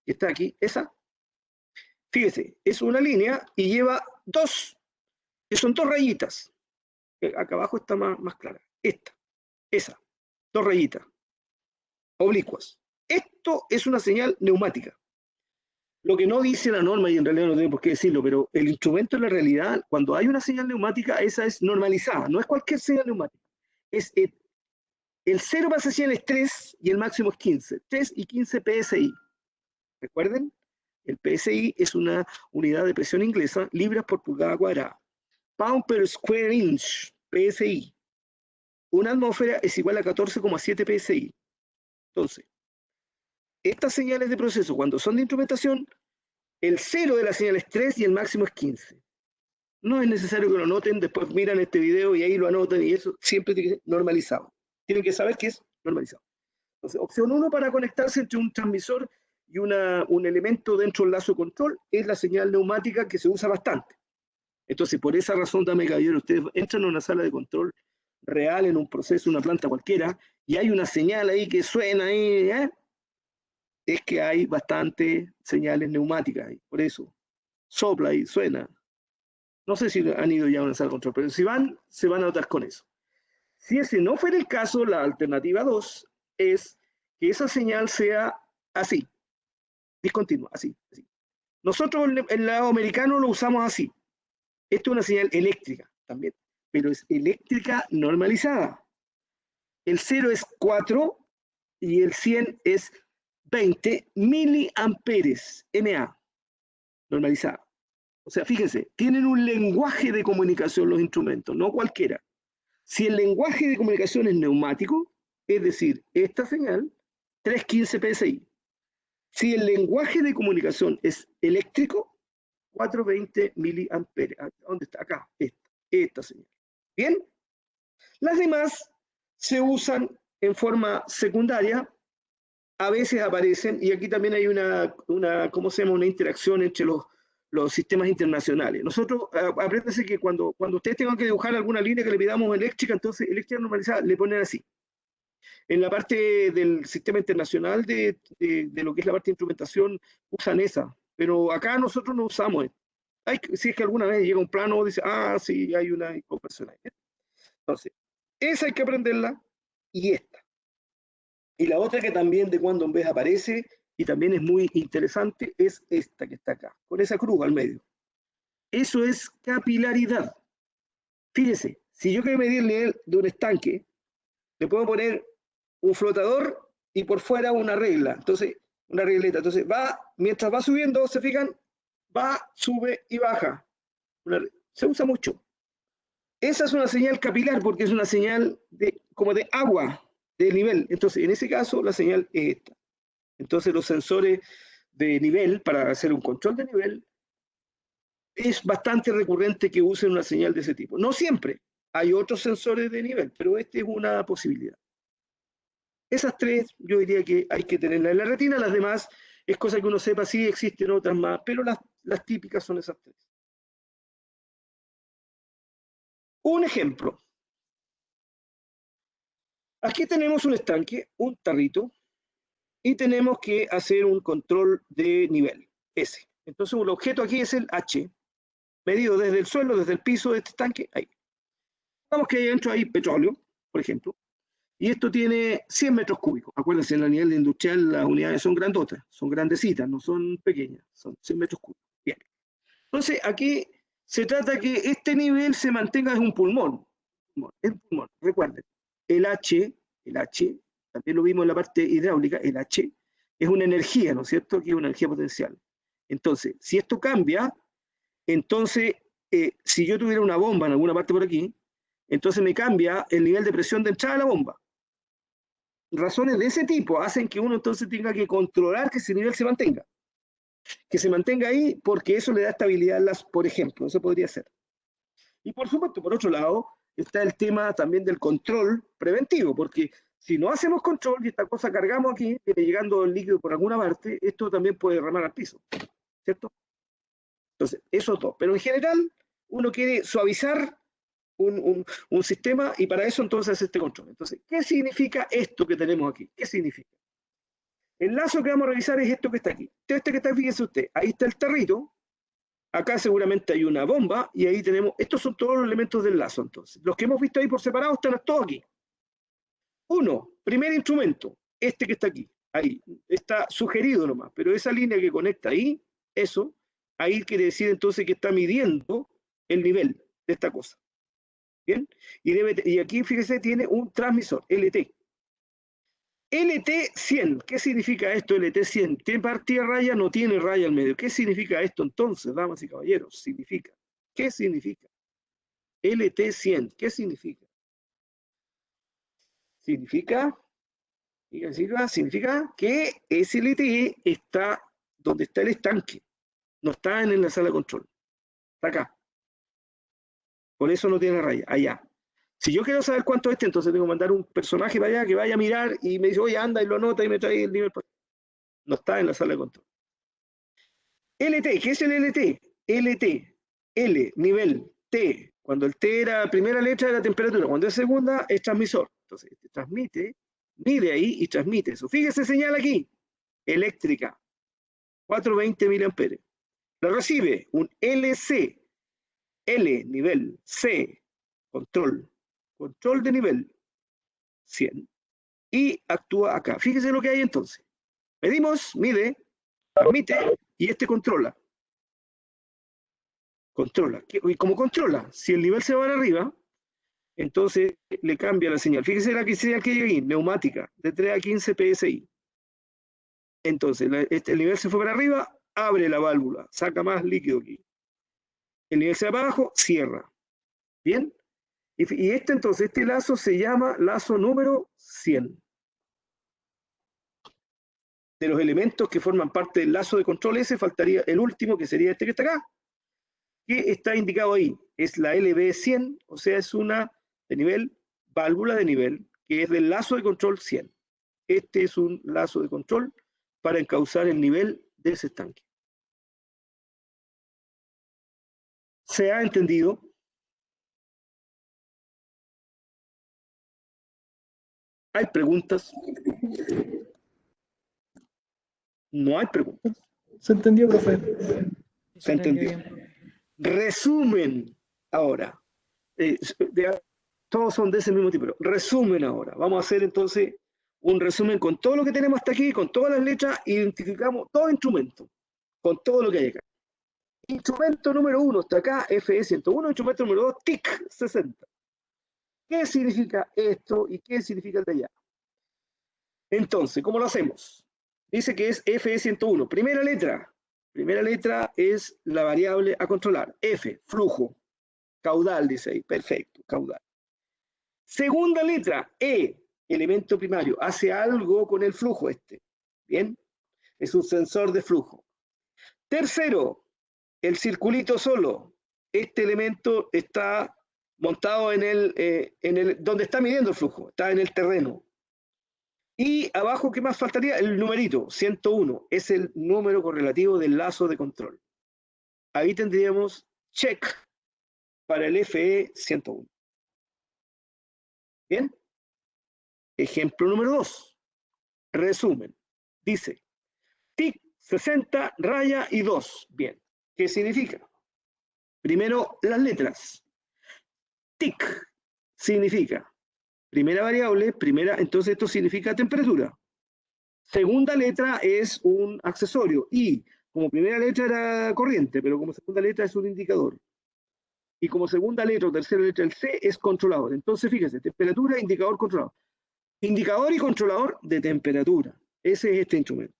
que está aquí, esa, fíjese, es una línea y lleva dos, que son dos rayitas. Acá abajo está más clara. Esta, esa, dos rayitas, oblicuas. Esto es una señal neumática. Lo que no dice la norma, y en realidad no tiene por qué decirlo, pero el instrumento en la realidad, cuando hay una señal neumática, esa es normalizada, no es cualquier señal neumática. Es el cero para esa señal es 3 y el máximo es 15. 3 y 15 PSI. Recuerden, el PSI es una unidad de presión inglesa, libras por pulgada cuadrada. Pound per square inch, PSI. Una atmósfera es igual a 14,7 PSI. Entonces, estas señales de proceso, cuando son de instrumentación, el cero de la señal es 3 y el máximo es 15. No es necesario que lo anoten, después miran este video y ahí lo anotan, y eso siempre tiene que ser normalizado. Tienen que saber que es normalizado. Entonces, opción 1 para conectarse entre un transmisor y un elemento dentro del lazo de control es la señal neumática, que se usa bastante. Entonces, por esa razón, dame caballero, ustedes entran a una sala de control real, en un proceso, una planta cualquiera, y hay una señal ahí que suena ahí, es que hay bastante señales neumáticas ahí. Por eso, sopla y suena. No sé si han ido ya a una sala de control, pero si van, se van a notar con eso. Si ese no fuera el caso, la alternativa 2 es que esa señal sea así, discontinua, así. Nosotros en el lado americano lo usamos así. Esto es una señal eléctrica también, pero es eléctrica normalizada. El 0 es 4 y el 100 es 20 miliamperes, MA, normalizada. O sea, fíjense, tienen un lenguaje de comunicación los instrumentos, no cualquiera. Si el lenguaje de comunicación es neumático, es decir, esta señal, 315 PSI. Si el lenguaje de comunicación es eléctrico, 420 miliamperes. ¿Dónde está? Acá, esta señal. ¿Bien? Las demás se usan en forma secundaria, a veces aparecen, y aquí también hay ¿cómo se llama? Una interacción entre los sistemas internacionales. Nosotros, apréndase que cuando ustedes tengan que dibujar alguna línea que le pidamos eléctrica, entonces eléctrica normalizada, le ponen así. En la parte del sistema internacional de lo que es la parte de instrumentación, usan esa, pero acá nosotros no usamos esto. Si es que alguna vez llega un plano, dice, sí, hay una inconversión ahí. Entonces, esa hay que aprenderla, y esta. Y la otra que también de cuando en vez aparece, y también es muy interesante, es esta que está acá, con esa cruz al medio. Eso es capilaridad. Fíjese, si yo quiero medir el nivel de un estanque, le puedo poner un flotador y por fuera una regla, entonces, una regleta. Entonces mientras va subiendo, ¿se fijan? Va, sube y baja. Se usa mucho. Esa es una señal capilar porque es una señal como de agua, de nivel. Entonces, en ese caso, la señal es esta. Entonces, los sensores de nivel, para hacer un control de nivel, es bastante recurrente que usen una señal de ese tipo. No siempre. Hay otros sensores de nivel, pero esta es una posibilidad. Esas tres, yo diría que hay que tenerlas en la retina. Las demás es cosa que uno sepa, sí existen otras más, pero las típicas son esas tres. Un ejemplo. Aquí tenemos un estanque, un tarrito, y tenemos que hacer un control de nivel, S. Entonces el objeto aquí es el H, medido desde el suelo, desde el piso de este estanque, ahí. Vamos que ahí adentro hay petróleo, por ejemplo, y esto tiene 100 metros cúbicos. Acuérdense, en la nivel industrial las unidades son grandotas, son grandecitas, no son pequeñas, son 100 metros cúbicos. Bien. Entonces aquí se trata que este nivel se mantenga en un pulmón. Es un pulmón, recuerden, el H, también lo vimos en la parte hidráulica, el H es una energía, ¿no es cierto? Que es una energía potencial. Entonces, si esto cambia, entonces, si yo tuviera una bomba en alguna parte por aquí, entonces me cambia el nivel de presión de entrada de la bomba. Razones de ese tipo hacen que uno entonces tenga que controlar que ese nivel se mantenga. Que se mantenga ahí porque eso le da estabilidad por ejemplo, eso podría ser. Y por supuesto, por otro lado, está el tema también del control preventivo, porque si no hacemos control y esta cosa cargamos aquí, viene llegando el líquido por alguna parte, esto también puede derramar al piso, ¿cierto? Entonces, eso todo. Pero en general, uno quiere suavizar un sistema y para eso entonces hace este control. Entonces, ¿qué significa esto que tenemos aquí? ¿Qué significa? El lazo que vamos a revisar es esto que está aquí. Este que está, fíjese usted, ahí está el tarrito, acá seguramente hay una bomba, y ahí tenemos, estos son todos los elementos del lazo, entonces. Los que hemos visto ahí por separado están todos aquí. Uno, primer instrumento, este que está aquí, ahí, está sugerido nomás, pero esa línea que conecta ahí, eso, ahí quiere decir entonces que está midiendo el nivel de esta cosa. ¿Bien? Y aquí, fíjese, tiene un transmisor, LT. LT100, ¿qué significa esto LT100? ¿Tiene partida raya? No tiene raya al medio. ¿Qué significa esto entonces, damas y caballeros? ¿Qué significa? LT100, ¿qué significa? Significa que ese LTE está donde está el estanque, no está en la sala de control, está acá. Por eso no tiene raya, allá. Si yo quiero saber cuánto es este, entonces tengo que mandar un personaje para allá que vaya a mirar y me dice, oye, anda y lo anota y me trae el nivel. No está en la sala de control. LT, ¿qué es el LT? LT, L, nivel, T. Cuando el T era la primera letra de la temperatura, cuando es segunda, es transmisor. Entonces, transmite, mide ahí y transmite eso. Fíjese, señal aquí, eléctrica, 420 miliamperes. La recibe un LC, L, nivel, C, control de nivel, 100, y actúa acá. Fíjese lo que hay entonces. Medimos, mide, transmite, y este controla. ¿Y cómo controla? Si el nivel se va para arriba, entonces le cambia la señal. Fíjese la señal que llega aquí, neumática, de 3 a 15 PSI. Entonces, el nivel se fue para arriba, abre la válvula, saca más líquido aquí. El nivel se va para abajo, cierra. ¿Bien? Y este lazo se llama lazo número 100. De los elementos que forman parte del lazo de control ese, faltaría el último, que sería este que está acá, que está indicado ahí. Es la LB100, o sea, es una de nivel, válvula de nivel, que es del lazo de control 100. Este es un lazo de control para encauzar el nivel de ese estanque. ¿Se ha entendido? ¿Hay preguntas? No hay preguntas. ¿Se entendió, profe? Se entendió. Resumen ahora. Todos son de ese mismo tipo. Pero resumen ahora. Vamos a hacer entonces un resumen con todo lo que tenemos hasta aquí, con todas las letras, identificamos todo instrumento, con todo lo que hay acá. Instrumento número 1 está acá, FE101, instrumento número 2, TIC 60. ¿Qué significa esto y qué significa el de allá? Entonces, ¿cómo lo hacemos? Dice que es FE101. Primera letra es la variable a controlar. F, flujo. Caudal, dice ahí. Perfecto, caudal. Segunda letra, E, elemento primario. Hace algo con el flujo este. ¿Bien? Es un sensor de flujo. Tercero, el circulito solo. Este elemento está montado donde está midiendo el flujo. Está en el terreno. Y abajo, ¿qué más faltaría? El numerito, 101, es el número correlativo del lazo de control. Ahí tendríamos check para el FE101. ¿Bien? Ejemplo número 2. Resumen. Dice, TIC 60, raya y 2. Bien. ¿Qué significa? Primero, las letras. TIC significa primera variable, entonces esto significa temperatura. Segunda letra es un accesorio. Y como primera letra era corriente, pero como segunda letra es un indicador. Y como segunda letra o tercera letra el C es controlador. Entonces fíjese, temperatura, indicador, controlador. Indicador y controlador de temperatura. Ese es este instrumento.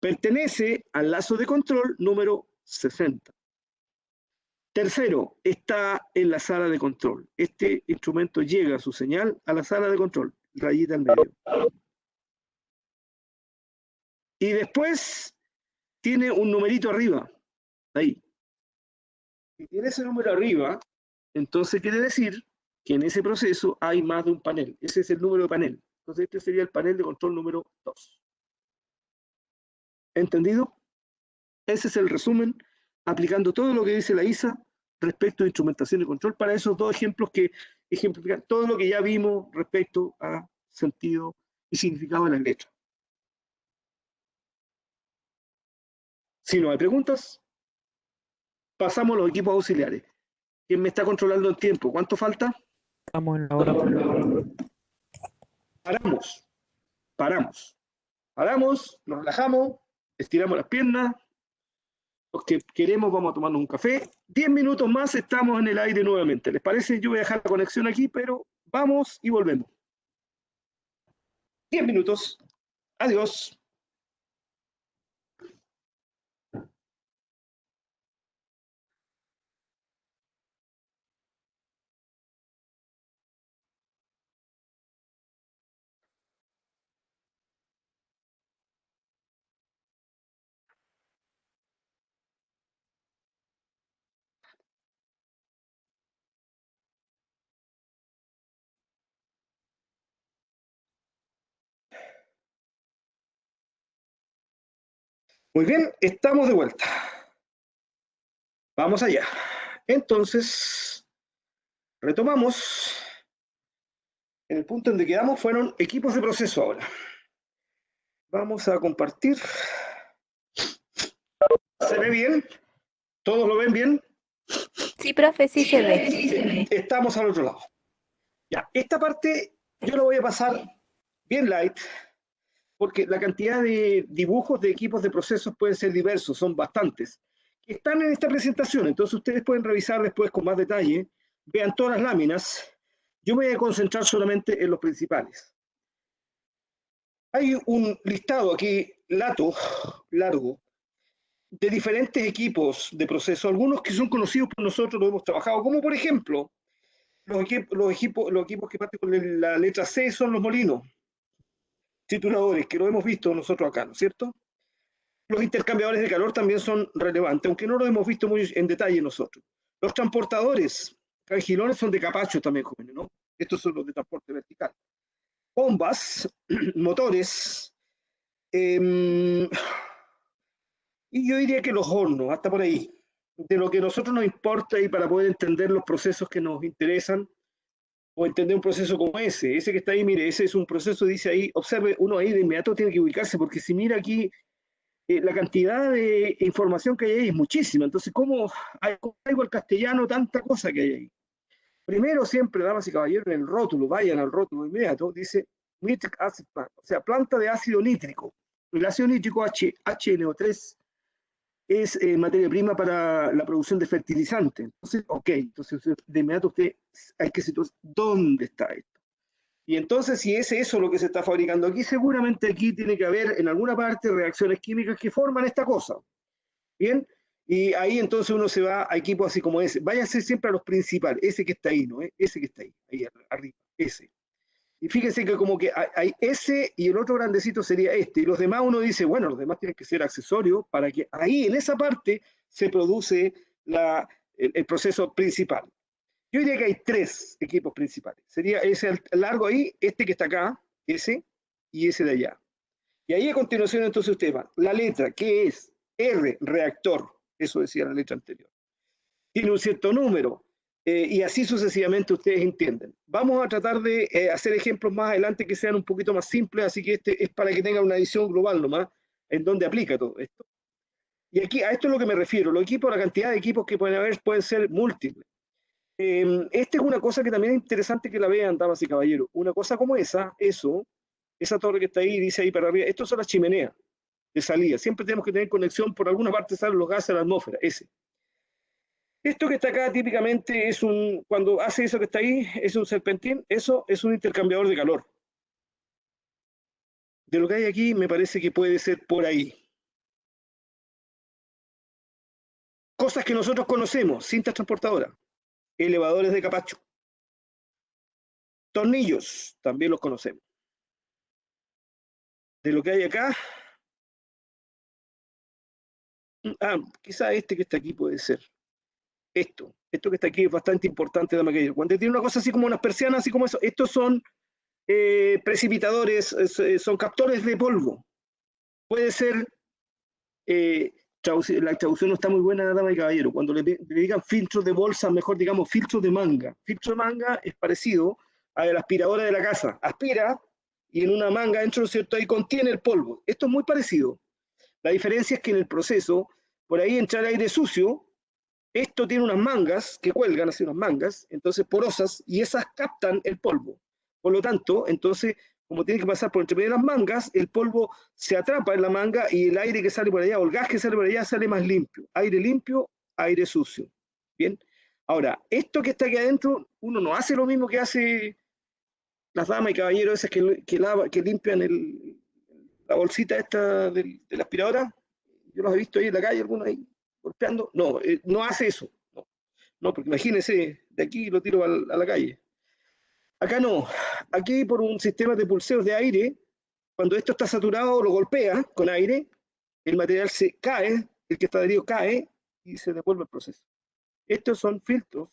Pertenece al lazo de control número 60. Tercero, está en la sala de control. Este instrumento llega su señal a la sala de control, rayita al medio. Y después tiene un numerito arriba, ahí. Si tiene ese número arriba, entonces quiere decir que en ese proceso hay más de un panel. Ese es el número de panel. Entonces este sería el panel de control número 2. ¿Entendido? Ese es el resumen, aplicando todo lo que dice la ISA respecto a instrumentación y control para esos dos ejemplos que ejemplifican todo lo que ya vimos respecto a sentido y significado de las letras. Si no hay preguntas, pasamos a los equipos auxiliares. ¿Quién me está controlando el tiempo? ¿Cuánto falta? Estamos en la hora. Paramos, nos relajamos, estiramos las piernas. Los que queremos vamos a tomarnos un café. 10 minutos más estamos en el aire nuevamente. ¿Les parece? Yo voy a dejar la conexión aquí, pero vamos y volvemos. 10 minutos. Adiós. Muy bien, estamos de vuelta. Vamos allá. Entonces, retomamos. En el punto en que quedamos fueron equipos de proceso ahora. Vamos a compartir. ¿Se ve bien? ¿Todos lo ven bien? Sí, profe, sí se ve. Estamos al otro lado. Ya, esta parte yo la voy a pasar bien light, porque la cantidad de dibujos de equipos de procesos pueden ser diversos, son bastantes, que están en esta presentación, entonces ustedes pueden revisar después con más detalle, vean todas las láminas. Yo me voy a concentrar solamente en los principales. Hay un listado aquí, largo, de diferentes equipos de proceso, algunos que son conocidos por nosotros, los hemos trabajado, como por ejemplo, los equipos que parten con la letra C son los molinos trituradores, que lo hemos visto nosotros acá, ¿no es cierto? Los intercambiadores de calor también son relevantes, aunque no lo hemos visto muy en detalle nosotros. Los transportadores, cangilones son de capacho también, jóvenes, ¿no? Estos son los de transporte vertical. Bombas, motores, y yo diría que los hornos, hasta por ahí. De lo que a nosotros nos importa y para poder entender los procesos que nos interesan, o entender un proceso como ese que está ahí, mire, ese es un proceso, dice ahí, observe, uno ahí de inmediato tiene que ubicarse, porque si mira aquí, la cantidad de información que hay ahí es muchísima, entonces, ¿cómo traigo al castellano tanta cosa que hay ahí? Primero, siempre, damas y caballeros, en el rótulo, vayan al rótulo inmediato, dice nitric acid plant, o sea, planta de ácido nítrico. El ácido nítrico HNO3 es materia prima para la producción de fertilizantes. Entonces, entonces de inmediato usted hay que situar dónde está esto. Y entonces, si es eso lo que se está fabricando aquí, seguramente aquí tiene que haber en alguna parte reacciones químicas que forman esta cosa. ¿Bien? Y ahí entonces uno se va a equipos así como ese. Váyase siempre a los principales, ese que está ahí, ¿no? Ese que está ahí arriba, ese. Y fíjense que como que hay ese y el otro grandecito sería este. Y los demás uno dice, bueno, los demás tienen que ser accesorios para que ahí en esa parte se produce el proceso principal. Yo diría que hay 3 equipos principales. Sería ese largo ahí, este que está acá, ese y ese de allá. Y ahí a continuación entonces ustedes van. La letra, ¿qué es? R, reactor. Eso decía la letra anterior. Tiene un cierto número. Y así sucesivamente ustedes entienden. Vamos a tratar de hacer ejemplos más adelante que sean un poquito más simples, así que este es para que tengan una visión global nomás, en donde aplica todo esto. Y aquí, a esto es lo que me refiero, los equipos, la cantidad de equipos que pueden haber pueden ser múltiples. Esta es una cosa que también es interesante que la vean, damas y caballeros. Una cosa como esa torre que está ahí, dice ahí para arriba, estos son las chimeneas de salida. Siempre tenemos que tener conexión, por alguna parte salen los gases a la atmósfera, ese. Esto que está acá típicamente es cuando hace eso que está ahí, es un serpentín, eso es un intercambiador de calor. De lo que hay aquí me parece que puede ser por ahí. Cosas que nosotros conocemos, cintas transportadoras, elevadores de capacho, tornillos, también los conocemos. De lo que hay acá, quizá este que está aquí puede ser. Esto que está aquí es bastante importante, dame que cuando tiene una cosa así como unas persianas, así como eso, estos son precipitadores, son captores de polvo. Puede ser, la traducción no está muy buena, dama y caballero, cuando le digan filtros de bolsa, mejor digamos filtros de manga. Filtro de manga es parecido a la aspiradora de la casa. Aspira y en una manga dentro, ¿cierto? Ahí contiene el polvo. Esto es muy parecido. La diferencia es que en el proceso por ahí entra aire sucio. Esto tiene unas mangas que cuelgan, así unas mangas, entonces porosas, y esas captan el polvo. Por lo tanto, entonces, como tiene que pasar por entre medio de las mangas, el polvo se atrapa en la manga y el aire que sale por allá, o el gas que sale por allá, sale más limpio. Aire limpio, aire sucio. Bien. Ahora, esto que está aquí adentro, uno no hace lo mismo que hace las damas y caballeros esas que limpian la bolsita esta de la aspiradora. Yo los he visto ahí en la calle, algunos ahí golpeando. No, no hace eso. No, no, porque imagínense, de aquí lo tiro a la calle. Acá no. Aquí por un sistema de pulseos de aire, cuando esto está saturado, lo golpea con aire, el material se cae, el que está adherido cae y se devuelve el proceso. Estos son filtros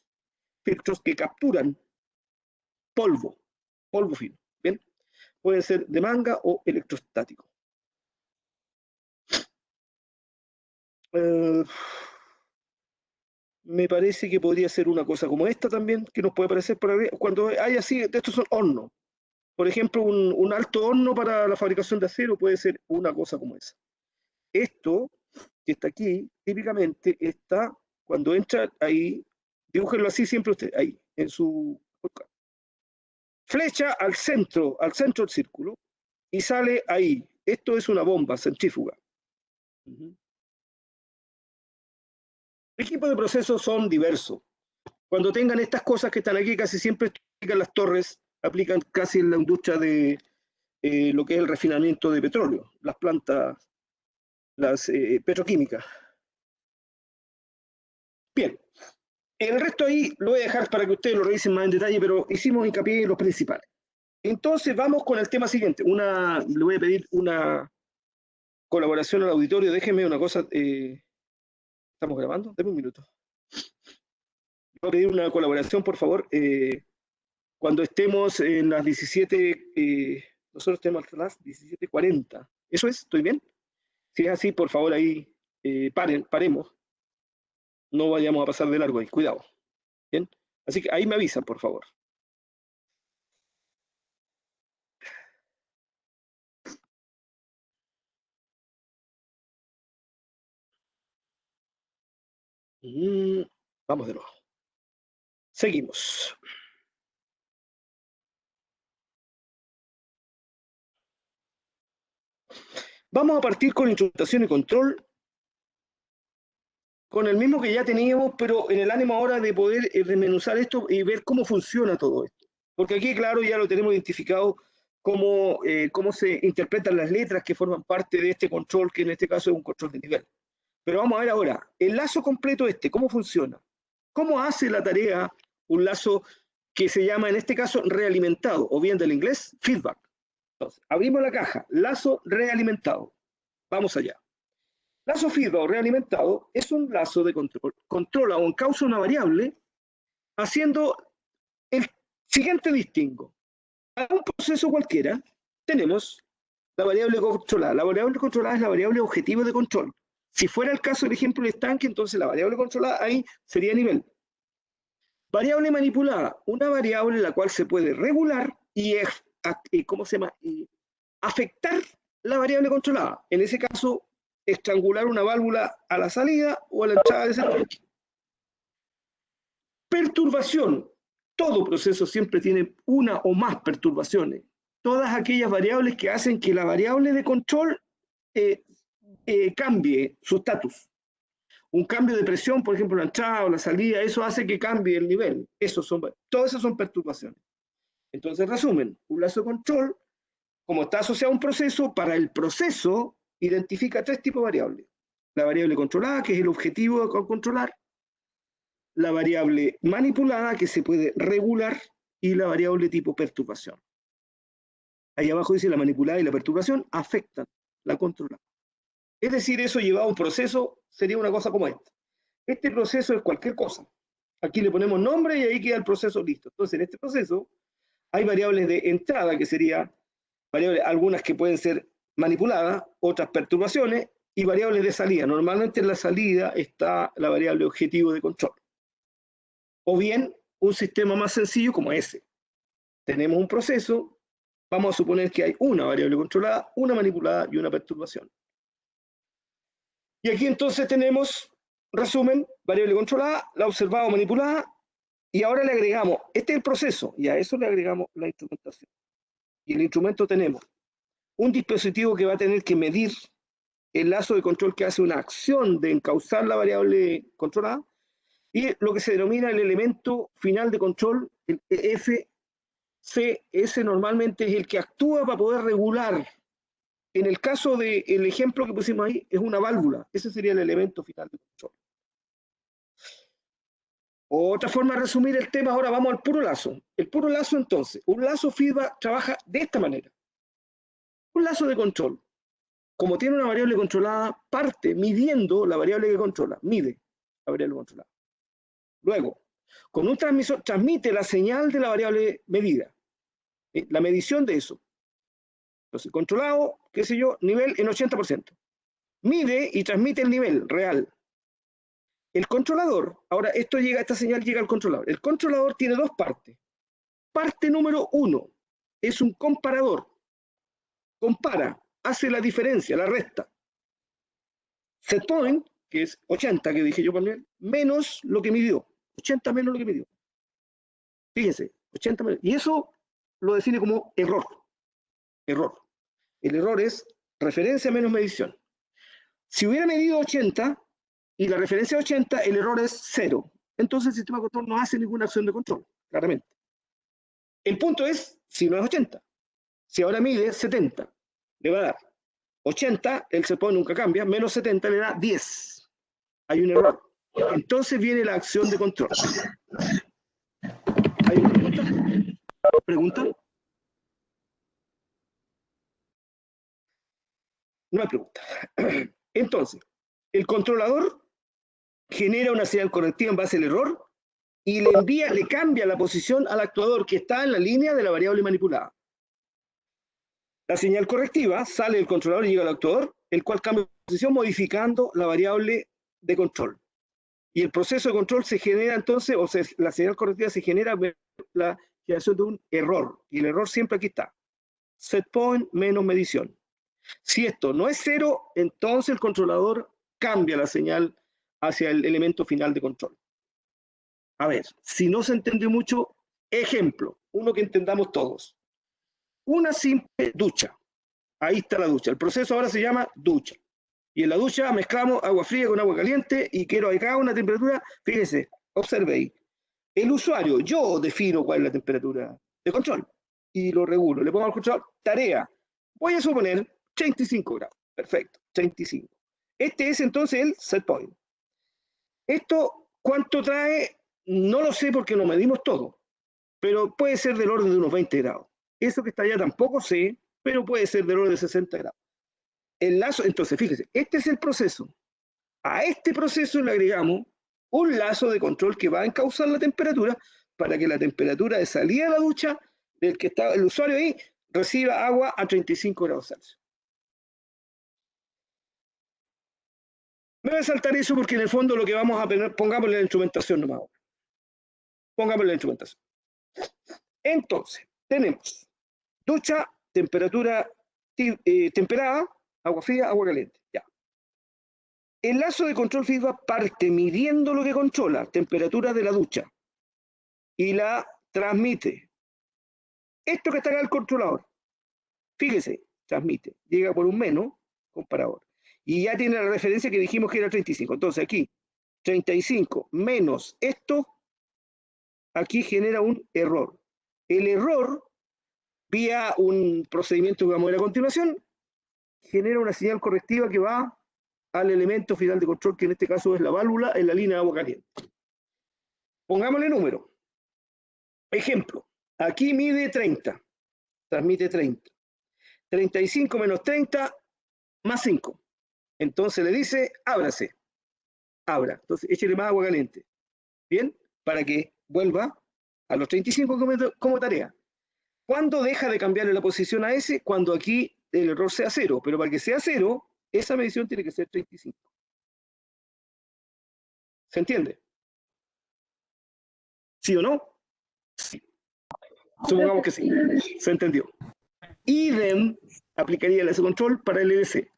que capturan polvo fino. ¿Bien? Puede ser de manga o electrostático. Me parece que podría ser una cosa como esta también, que nos puede parecer por arriba. Cuando hay así, estos son hornos. Por ejemplo, un alto horno para la fabricación de acero puede ser una cosa como esa. Esto que está aquí, típicamente está, cuando entra ahí, dibújenlo así siempre usted, ahí, en su flecha al centro del círculo, y sale ahí. Esto es una bomba centrífuga. Equipos de proceso son diversos. Cuando tengan estas cosas que están aquí, casi siempre aplican las torres, aplican casi en la industria de lo que es el refinamiento de petróleo, las plantas, las petroquímicas. Bien, el resto ahí lo voy a dejar para que ustedes lo revisen más en detalle, pero hicimos hincapié en los principales. Entonces vamos con el tema siguiente. Le voy a pedir una colaboración al auditorio. Déjenme una cosa. ¿Estamos grabando? Deme un minuto. Voy a pedir una colaboración, por favor. Cuando estemos en las 17, nosotros tenemos hasta las 17:40. ¿Eso es? ¿Estoy bien? Si es así, por favor, ahí paremos. No vayamos a pasar de largo ahí, cuidado. ¿Bien? Así que ahí me avisan, por favor. Vamos de nuevo. Seguimos. Vamos a partir con instrumentación y control, con el mismo que ya teníamos, pero en el ánimo ahora de poder desmenuzar esto y ver cómo funciona todo esto. Porque aquí, claro, ya lo tenemos identificado cómo se interpretan las letras que forman parte de este control, que en este caso es un control de nivel. Pero vamos a ver ahora, el lazo completo ¿cómo funciona? ¿Cómo hace la tarea un lazo que se llama, en este caso, realimentado, o bien del inglés, feedback? Entonces, abrimos la caja, lazo realimentado. Vamos allá. Lazo feedback o realimentado es un lazo de control. Controla o encausa una variable haciendo el siguiente distingo. Para un proceso cualquiera, tenemos la variable controlada. La variable controlada es la variable objetivo de control. Si fuera el caso del ejemplo del estanque, entonces la variable controlada ahí sería nivel. Variable manipulada, una variable en la cual se puede regular y afectar la variable controlada. En ese caso, estrangular una válvula a la salida o a la entrada de ese tanque. Perturbación. Todo proceso siempre tiene una o más perturbaciones. Todas aquellas variables que hacen que la variable de control cambie su estatus. Un cambio de presión, por ejemplo, la entrada o la salida, eso hace que cambie el nivel. Todas esas son perturbaciones. Entonces, resumen, un lazo de control, como está asociado a un proceso, para el proceso identifica tres tipos de variables. La variable controlada, que es el objetivo a controlar, la variable manipulada, que se puede regular, y la variable tipo perturbación. Ahí abajo dice la manipulada y la perturbación afectan la controlada. Es decir, eso llevado a un proceso sería una cosa como esta. Este proceso es cualquier cosa. Aquí le ponemos nombre y ahí queda el proceso listo. Entonces, en este proceso hay variables de entrada, que sería variables, algunas que pueden ser manipuladas, otras perturbaciones, y variables de salida. Normalmente en la salida está la variable objetivo de control. O bien, un sistema más sencillo como ese. Tenemos un proceso, vamos a suponer que hay una variable controlada, una manipulada y una perturbación. Y aquí entonces tenemos, resumen, variable controlada, la observada o manipulada, y ahora le agregamos, este es el proceso, y a eso le agregamos la instrumentación. Y el instrumento tenemos un dispositivo que va a tener que medir el lazo de control que hace una acción de encauzar la variable controlada, y lo que se denomina el elemento final de control, el FCS normalmente es el que actúa para poder regular. En el caso del ejemplo que pusimos ahí, es una válvula, ese sería el elemento final de control. Otra forma de resumir el tema, ahora vamos al puro lazo. El puro lazo entonces, un lazo feedback trabaja de esta manera. Un lazo de control, como tiene una variable controlada, parte midiendo la variable que controla, mide la variable controlada. Luego, con un transmisor, transmite la señal de la variable medida, la medición de eso. Entonces, controlado, qué sé yo, nivel en 80%. Mide y transmite el nivel real. El controlador, ahora esta señal llega al controlador. El controlador tiene dos partes. Parte número 1 es un comparador. Compara, hace la diferencia, la resta. Set point, que es 80, que dije yo por nivel, menos lo que midió. 80 menos lo que midió. Fíjense, 80 menos. Y eso lo define como error. Error. El error es referencia menos medición. Si hubiera medido 80 y la referencia es 80, el error es 0. Entonces el sistema de control no hace ninguna acción de control, claramente. El punto es, si no es 80, si ahora mide 70, le va a dar 80, el set point nunca cambia, menos 70 le da 10. Hay un error. Entonces viene la acción de control. ¿Hay una pregunta? ¿Pregunta? No hay pregunta. Entonces, el controlador genera una señal correctiva en base al error y le cambia la posición al actuador que está en la línea de la variable manipulada. La señal correctiva sale del controlador y llega al actuador, el cual cambia de posición modificando la variable de control. Y el proceso de control se genera entonces, o sea, la señal correctiva se genera la generación de un error. Y el error siempre aquí está. Set point menos medición. Si esto no es 0, entonces el controlador cambia la señal hacia el elemento final de control. A ver, si no se entendió mucho, ejemplo, uno que entendamos todos. Una simple ducha. Ahí está la ducha. El proceso ahora se llama ducha. Y en la ducha mezclamos agua fría con agua caliente y quiero acá una temperatura, fíjense, observe ahí. El usuario, yo defino cuál es la temperatura de control y lo regulo. Le pongo al control tarea. Voy a suponer 35 grados. Perfecto, 35. Este es entonces el set point. Esto, ¿cuánto trae? No lo sé porque no medimos todo, pero puede ser del orden de unos 20 grados. Eso que está allá tampoco sé, pero puede ser del orden de 60 grados. El lazo, entonces, fíjese, este es el proceso. A este proceso le agregamos un lazo de control que va a encauzar la temperatura para que la temperatura de salida de la ducha del que está el usuario ahí reciba agua a 35 grados Celsius. Me voy a saltar eso porque en el fondo lo que vamos a poner, pongámosle la instrumentación nomás. Pongámosle la instrumentación. Entonces, tenemos ducha, temperatura temperada, agua fría, agua caliente. Ya. El lazo de control feedback parte midiendo lo que controla, temperatura de la ducha, y la transmite. Esto que está acá el controlador, fíjese, transmite, llega por un menos, comparador, y ya tiene la referencia que dijimos que era 35. Entonces aquí, 35 menos esto, aquí genera un error. El error, vía un procedimiento que vamos a ver a continuación, genera una señal correctiva que va al elemento final de control, que en este caso es la válvula en la línea de agua caliente. Pongámosle número. Ejemplo, aquí mide 30, transmite 30. 35 menos 30 más 5. Entonces le dice, ábrase. Abra. Entonces échale más agua caliente. ¿Bien? Para que vuelva a los 35 como tarea. ¿Cuándo deja de cambiarle la posición a ese? Cuando aquí el error sea 0. Pero para que sea 0, esa medición tiene que ser 35. ¿Se entiende? ¿Sí o no? Sí. Supongamos que sí. Se entendió. Idem aplicaría el lazo control para el LDC.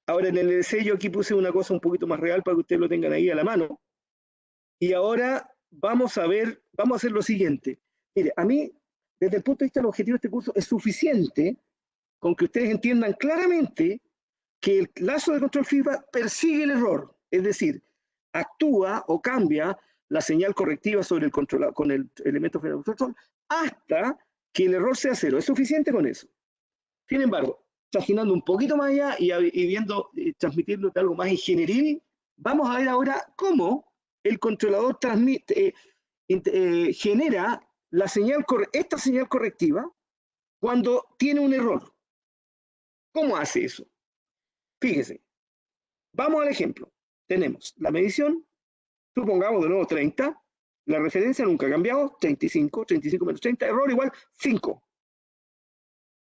Ahora en el LC yo aquí puse una cosa un poquito más real para que ustedes lo tengan ahí a la mano. Y ahora vamos a hacer lo siguiente. Mire, a mí, desde el punto de vista del objetivo de este curso, es suficiente con que ustedes entiendan claramente que el lazo de control feedback persigue el error, es decir, actúa o cambia la señal correctiva sobre el control, con el elemento de control hasta que el error sea cero. Es suficiente con eso. Sin embargo, trajinando un poquito más allá y viendo, transmitiéndote algo más ingenieril, vamos a ver ahora cómo el controlador genera esta señal correctiva cuando tiene un error. ¿Cómo hace eso? Fíjese, vamos al ejemplo. Tenemos la medición, supongamos de nuevo 30, la referencia nunca ha cambiado, 35, 35 menos 30, error igual 5.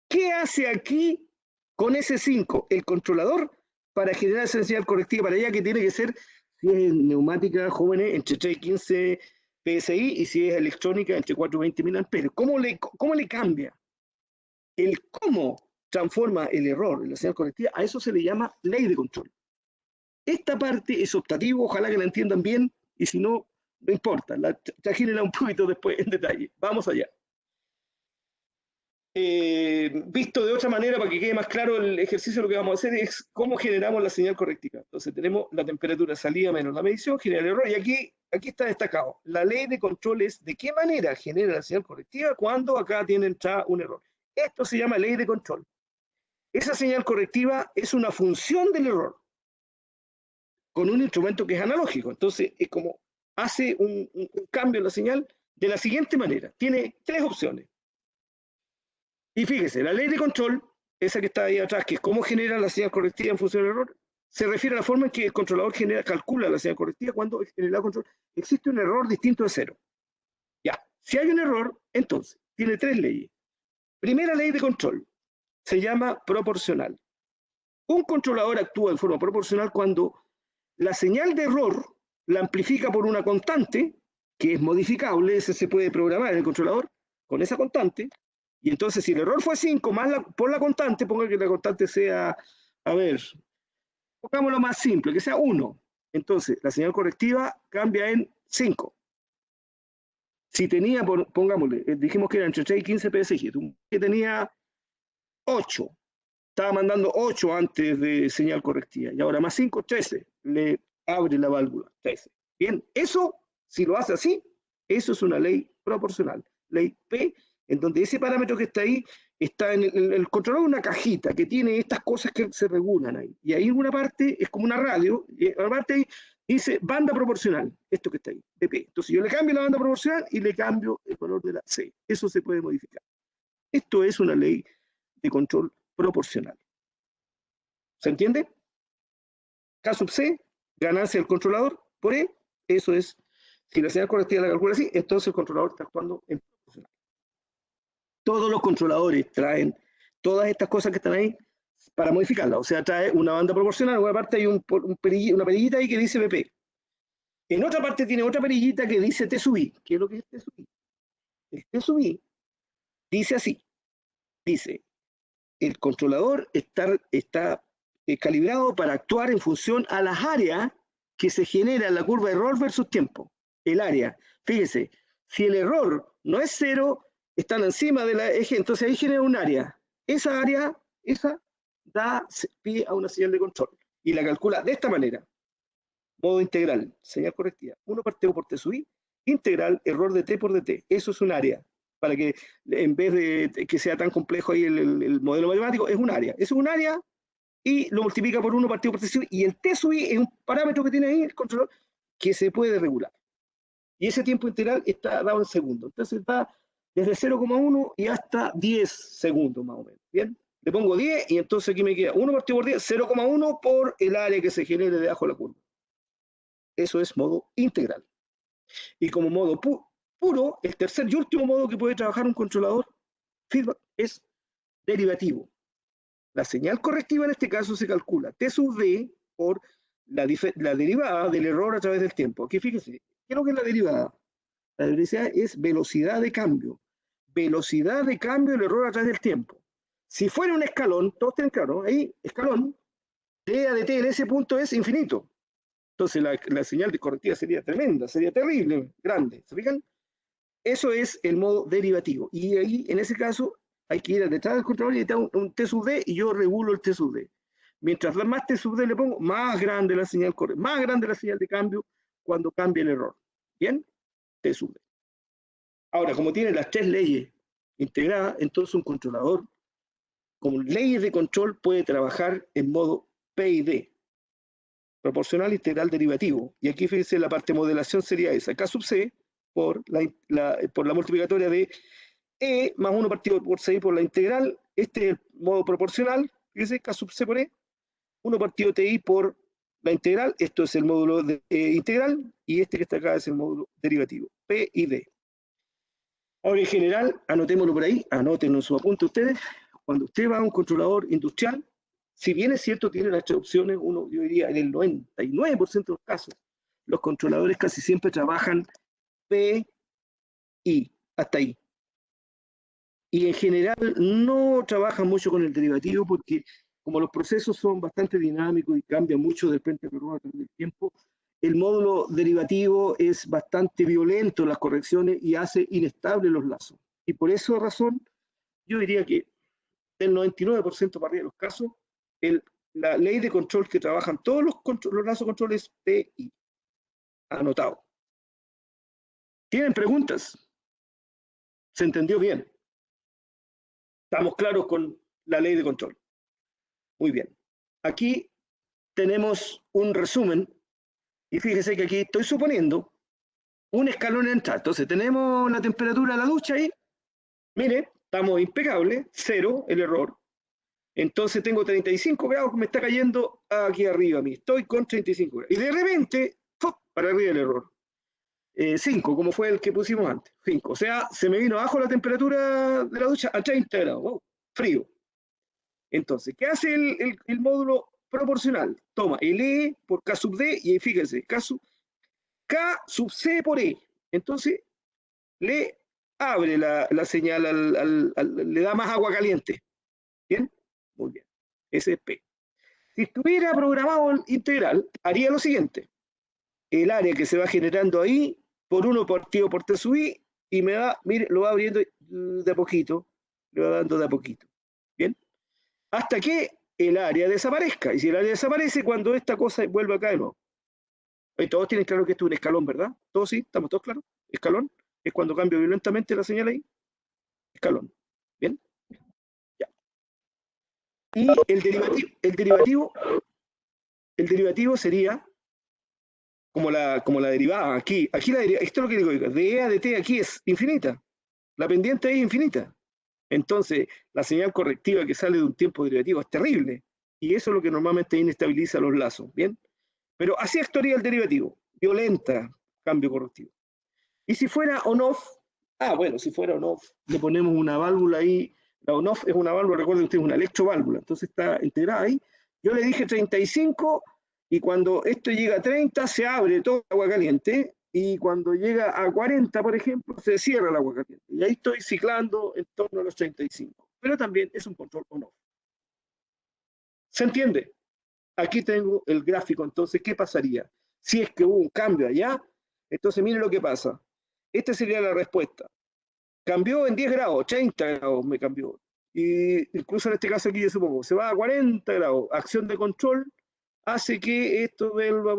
¿Qué hace aquí con ese 5 el controlador para generar esa señal correctiva para allá, que tiene que ser, si es neumática, jóvenes, entre 3 y 15 PSI, y si es electrónica, entre 4 y 20 mil amperes? ¿Cómo le cambia? El cómo transforma el error en la señal correctiva, a eso se le llama ley de control. Esta parte es optativo, ojalá que la entiendan bien, y si no, no importa, la trajínela un poquito después en detalle. Vamos allá. Visto de otra manera, para que quede más claro el ejercicio, lo que vamos a hacer es cómo generamos la señal correctiva. Entonces tenemos la temperatura salida menos la medición, genera el error, y aquí está destacado. La ley de control es de qué manera genera la señal correctiva cuando acá tiene entrada un error. Esto se llama ley de control. Esa señal correctiva es una función del error con un instrumento que es analógico. Entonces es como hace un cambio en la señal de la siguiente manera. Tiene 3 opciones. Y fíjese, la ley de control, esa que está ahí atrás, que es cómo genera la señal correctiva en función del error, se refiere a la forma en que el controlador calcula la señal correctiva cuando en el lado control existe un error distinto de cero. Ya, si hay un error, entonces, tiene 3 leyes. Primera ley de control, se llama proporcional. Un controlador actúa en forma proporcional cuando la señal de error la amplifica por una constante, que es modificable, ese se puede programar en el controlador, con esa constante. Y entonces, si el error fue 5 más por la constante, ponga que la constante sea, a ver, pongámoslo más simple, que sea 1. Entonces, la señal correctiva cambia en 5. Si tenía, pongámosle, dijimos que era entre 3 y 15 PSI, que tenía 8. Estaba mandando 8 antes de señal correctiva. Y ahora más 5, 13. Le abre la válvula, 13. Bien, eso, si lo hace así, eso es una ley proporcional. Ley P, en donde ese parámetro que está ahí, está en el controlador, una cajita que tiene estas cosas que se regulan ahí. Y ahí en una parte es como una radio, y en una parte ahí dice banda proporcional, esto que está ahí, BP. Entonces yo le cambio la banda proporcional y le cambio el valor de la C. Eso se puede modificar. Esto es una ley de control proporcional. ¿Se entiende? K sub C, ganancia del controlador, por E, eso es, si la señal correctiva la calcula así, entonces el controlador está actuando en proporcional. Todos los controladores traen todas estas cosas que están ahí para modificarla. O sea, trae una banda proporcional, en una parte hay una perillita ahí que dice BP. En otra parte tiene otra perillita que dice T sub I. ¿Qué es lo que es T sub I? El T sub I dice así. Dice, el controlador está calibrado para actuar en función a las áreas que se genera en la curva de error versus tiempo. El área. Fíjese, si el error no es 0, están encima de la eje, entonces ahí genera un área. Esa área, da pie a una señal de control. Y la calcula de esta manera. Modo integral, señal correctiva. 1 por T por T sub I, integral, error de T por DT. Eso es un área. Para que en vez de que sea tan complejo ahí el modelo matemático, es un área. Es un área y lo multiplica por 1 partido por T sub I. Y el T sub I es un parámetro que tiene ahí el controlador que se puede regular. Y ese tiempo integral está dado en segundos. Entonces va desde 0,1 y hasta 10 segundos más o menos. ¿Bien? Le pongo 10 y entonces aquí me queda 1 partido por 10, 0,1 por el área que se genere debajo de la curva. Eso es modo integral. Y como modo puro, el tercer y último modo que puede trabajar un controlador feedback es derivativo. La señal correctiva en este caso se calcula T sub D por la derivada del error a través del tiempo. Aquí fíjese, ¿qué es lo que es la derivada? La derivada es velocidad de cambio. Velocidad de cambio del error a través del tiempo. Si fuera un escalón, todos tienen claro, ahí, escalón, D a de T en ese punto es infinito. Entonces la señal de correctiva sería tremenda, sería terrible, grande. ¿Se fijan? Eso es el modo derivativo. Y ahí, en ese caso, hay que ir detrás del controlador y necesita un T sub D y yo regulo el T sub D. Mientras más T sub D le pongo, más grande la señal correcta, más grande la señal de cambio cuando cambie el error. ¿Bien? T sub D. Ahora, como tiene las tres leyes integradas, entonces un controlador, como leyes de control, puede trabajar en modo PID, proporcional, integral, derivativo. Y aquí fíjense, la parte de modelación sería esa, K sub C por la multiplicatoria de E más 1 partido por 6 por la integral. Este es el modo proporcional, fíjense, K sub C por E, 1 partido TI por la integral. Esto es el módulo integral, y este que está acá es el módulo derivativo, P y D. Ahora, en general, anotémoslo por ahí, anótenlo en su apunte ustedes. Cuando usted va a un controlador industrial, si bien es cierto, tiene las tres opciones, yo diría en el 99% de los casos, los controladores casi siempre trabajan P, I, hasta ahí. Y en general no trabajan mucho con el derivativo porque como los procesos son bastante dinámicos y cambian mucho de frente a través del tiempo, el módulo derivativo es bastante violento en las correcciones y hace inestables los lazos. Y por esa razón, yo diría que del 99% para arriba de los casos, la ley de control que trabajan todos los lazos de control es PI. Anotado. ¿Tienen preguntas? ¿Se entendió bien? ¿Estamos claros con la ley de control? Muy bien. Aquí tenemos un resumen, y fíjese que aquí estoy suponiendo un escalón en entrada. Entonces tenemos la temperatura de la ducha ahí. Mire, estamos impecables, cero el error. Entonces tengo 35 grados que me está cayendo aquí arriba a mí. Estoy con 35 grados. Y de repente, ¡fup!, para arriba el error. 5, como fue el que pusimos antes. 5. O sea, se me vino abajo la temperatura de la ducha a 30 grados. Wow, frío. Entonces, ¿qué hace el módulo proporcional? Toma el E por K sub D y fíjense, K sub C por E. Entonces, le abre la señal, le da más agua caliente. ¿Bien? Muy bien. Ese es P. Si estuviera programado el integral, haría lo siguiente. El área que se va generando ahí, por 1 partido por T sub I, y me da, mire, lo va abriendo de a poquito, le va dando de a poquito. ¿Bien? Hasta que el área desaparezca. Y si el área desaparece, cuando esta cosa vuelve acá de nuevo. Y todos tienen claro que esto es un escalón, ¿verdad? ¿Todos sí? ¿Estamos todos claros? Escalón es cuando cambia violentamente la señal ahí. Escalón. ¿Bien? Ya. Y el derivativo sería como la derivada. Aquí esto es lo que digo, de E a de T aquí es infinita. La pendiente ahí es infinita. Entonces, la señal correctiva que sale de un tiempo derivativo es terrible. Y eso es lo que normalmente inestabiliza los lazos. ¿Bien? Pero así actuaría el derivativo. Violenta, cambio correctivo. Y si fuera on-off, bueno, si fuera on-off, le ponemos una válvula ahí. La on-off es una válvula, recuerden ustedes, una electroválvula. Entonces está integrada ahí. Yo le dije 35 y cuando esto llega a 30 se abre todo el agua caliente y cuando llega a 40, por ejemplo, se cierra el agua caliente. Y ahí estoy ciclando en torno a los 35. Pero también es un control on-off. ¿Se entiende? Aquí tengo el gráfico, entonces, ¿qué pasaría? Si es que hubo un cambio allá, entonces miren lo que pasa. Esta sería la respuesta. Cambió en 10 grados, 30 grados me cambió. Y incluso en este caso aquí yo supongo, se va a 40 grados. Acción de control hace que esto vuelva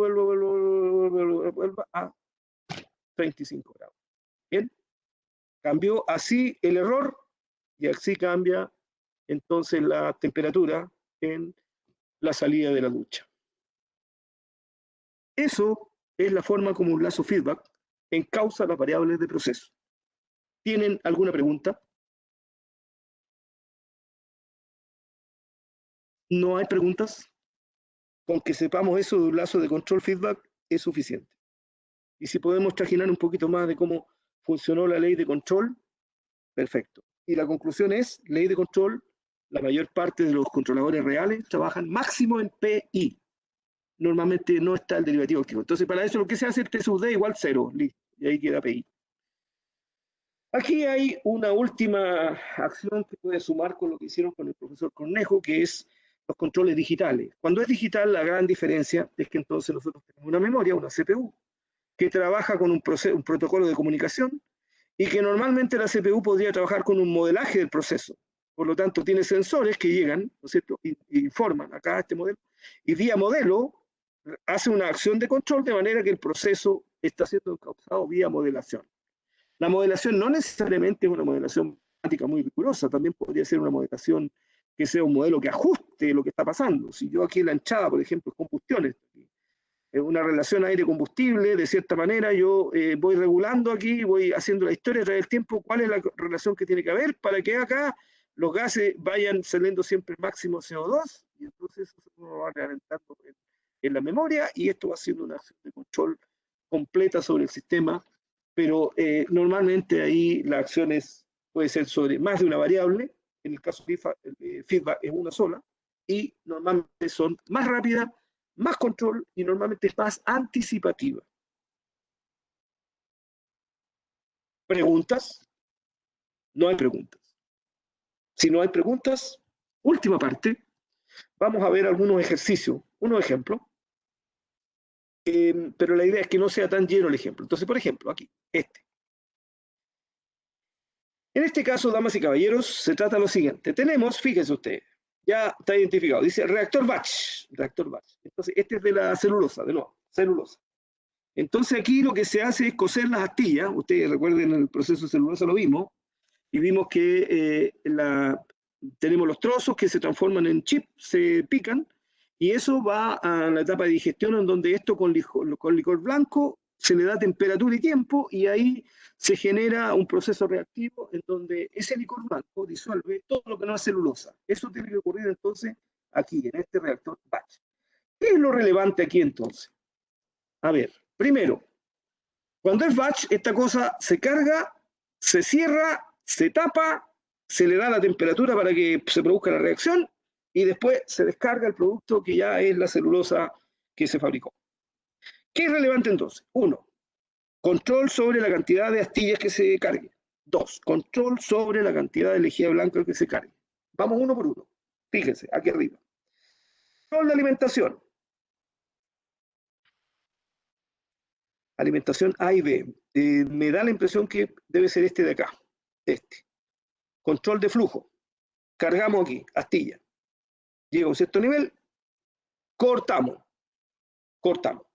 a 35 grados. ¿Bien? Cambió así el error y así cambia entonces la temperatura en la salida de la ducha. Eso es la forma como un lazo feedback encausa las variables de proceso. ¿Tienen alguna pregunta? ¿No hay preguntas? Con que sepamos eso de un lazo de control feedback es suficiente. Y si podemos trajinar un poquito más de cómo funcionó la ley de control, perfecto. Y la conclusión es, ley de control, la mayor parte de los controladores reales trabajan máximo en PI. Normalmente no está el derivativo activo. Entonces, para eso lo que se hace es T sub D igual 0. Listo. Y ahí queda PI. Aquí hay una última acción que puede sumar con lo que hicieron con el profesor Cornejo, que es los controles digitales. Cuando es digital, la gran diferencia es que entonces nosotros tenemos una memoria, una CPU, que trabaja con un protocolo de comunicación y que normalmente la CPU podría trabajar con un modelaje del proceso. Por lo tanto, tiene sensores que llegan, ¿no es cierto?, y informan acá este modelo, y vía modelo hace una acción de control de manera que el proceso está siendo encauzado vía modelación. La modelación no necesariamente es una modelación matemática muy rigurosa, también podría ser una modelación que sea un modelo que ajuste lo que está pasando. Si yo aquí en la hinchada, por ejemplo, es combustión, es una relación aire-combustible, de cierta manera yo voy regulando aquí, voy haciendo la historia a través del tiempo, cuál es la relación que tiene que haber para que acá los gases vayan saliendo siempre máximo CO2, y entonces eso se va reventando en la memoria, y esto va siendo una acción de control completa sobre el sistema, pero normalmente ahí la acción puede ser sobre más de una variable, en el caso de feedback es una sola, y normalmente son más rápidas, más control y normalmente es más anticipativa. ¿Preguntas? No hay preguntas. Si no hay preguntas, última parte, vamos a ver algunos ejercicios, unos ejemplos, pero la idea es que no sea tan lleno el ejemplo. Entonces, por ejemplo, aquí, En este caso, damas y caballeros, se trata de lo siguiente. Tenemos, fíjense ustedes, ya está identificado, dice reactor batch. Entonces, este es de la celulosa, de nuevo, celulosa. Entonces aquí lo que se hace es cocer las astillas. Ustedes recuerden, en el proceso de celulosa lo vimos, y vimos que tenemos los trozos que se transforman en chip, se pican, y eso va a la etapa de digestión, en donde esto con licor blanco se le da temperatura y tiempo, y ahí se genera un proceso reactivo en donde ese licor blanco disuelve todo lo que no es celulosa. Eso tiene que ocurrir entonces aquí, en este reactor batch. ¿Qué es lo relevante aquí entonces? A ver, primero, cuando es batch, esta cosa se carga, se cierra, se tapa, se le da la temperatura para que se produzca la reacción y después se descarga el producto que ya es la celulosa que se fabricó. ¿Qué es relevante entonces? 1. Control sobre la cantidad de astillas que se cargue. 2. Control sobre la cantidad de lejía blanca que se cargue. Vamos uno por uno. Fíjense, aquí arriba. Control de alimentación. Alimentación A y B. Me da la impresión que debe ser este de acá. Este. Control de flujo. Cargamos aquí, astilla. Llega a un cierto nivel, cortamos.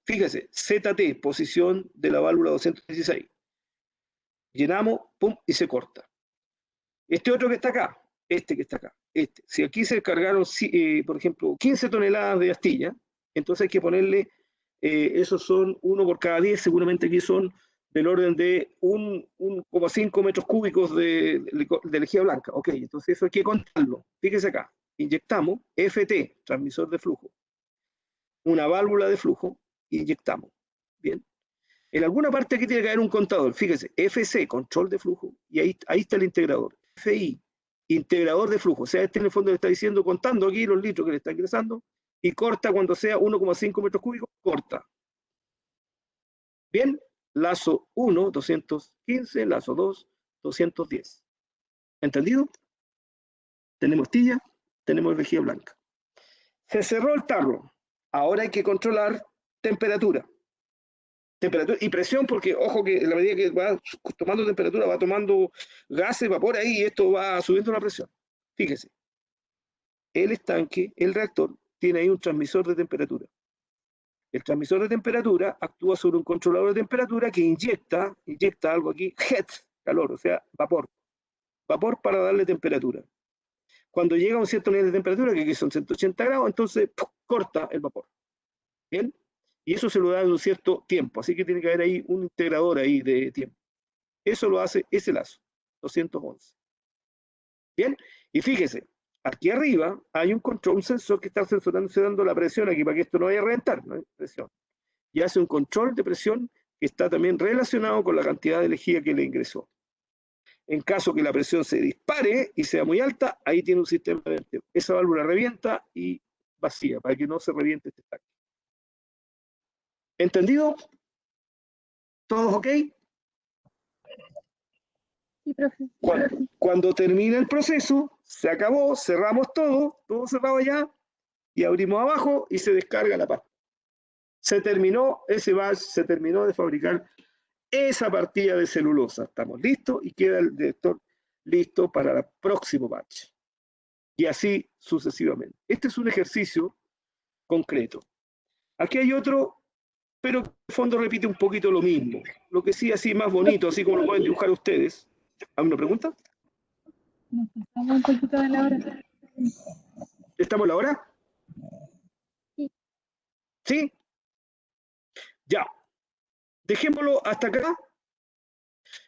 Fíjese, ZT, posición de la válvula 216. Llenamos, pum, y se corta. Este otro que está acá, este que está acá, este. Si aquí se cargaron, por ejemplo, 15 toneladas de astilla, entonces hay que ponerle, esos son 1 por cada 10, seguramente aquí son del orden de 1,5 metros cúbicos de lejía blanca. Ok, entonces eso hay que contarlo. Fíjese acá, inyectamos, FT, transmisor de flujo, una válvula de flujo, inyectamos. Bien. En alguna parte aquí tiene que haber un contador. Fíjese, FC, control de flujo, y ahí está el integrador. FI, integrador de flujo. O sea, este en el fondo le está diciendo, contando aquí los litros que le está ingresando, y corta cuando sea 1,5 metros cúbicos, corta. Bien, lazo 1, 215, lazo 2, 210. ¿Entendido? Tenemos astilla, tenemos lejía blanca. Se cerró el tarro. Ahora hay que controlar temperatura y presión, porque ojo que en la medida que va tomando temperatura, va tomando gases, vapor ahí, y esto va subiendo la presión. Fíjese, el estanque, el reactor, tiene ahí un transmisor de temperatura. El transmisor de temperatura actúa sobre un controlador de temperatura que inyecta algo aquí, heat, calor, o sea, vapor para darle temperatura. Cuando llega a un cierto nivel de temperatura, que aquí son 180 grados, entonces corta el vapor. ¿Bien? Y eso se lo da en un cierto tiempo, así que tiene que haber ahí un integrador ahí de tiempo. Eso lo hace ese lazo, 211. Bien, y fíjese, aquí arriba hay un control, un sensor que está dando la presión aquí para que esto no vaya a reventar, ¿no? Presión. Y hace un control de presión que está también relacionado con la cantidad de lejía que le ingresó. En caso que la presión se dispare y sea muy alta, ahí tiene un sistema de verteo. Esa válvula revienta y vacía, para que no se reviente este estanque. ¿Entendido? ¿Todos ok? Sí, profe. Cuando termina el proceso, se acabó, cerramos todo cerrado ya, y abrimos abajo y se descarga la pasta. Se terminó ese batch, se terminó de fabricar esa partida de celulosa. Estamos listos y queda el detector listo para el próximo batch. Y así sucesivamente. Este es un ejercicio concreto. Aquí hay otro, pero en el fondo repite un poquito lo mismo. Lo que sí, así más bonito, así como lo pueden dibujar ustedes. ¿Alguna pregunta? Nos pasamos un poquito de la hora. ¿Estamos a la hora? Sí. ¿Sí? Ya. Dejémoslo hasta acá.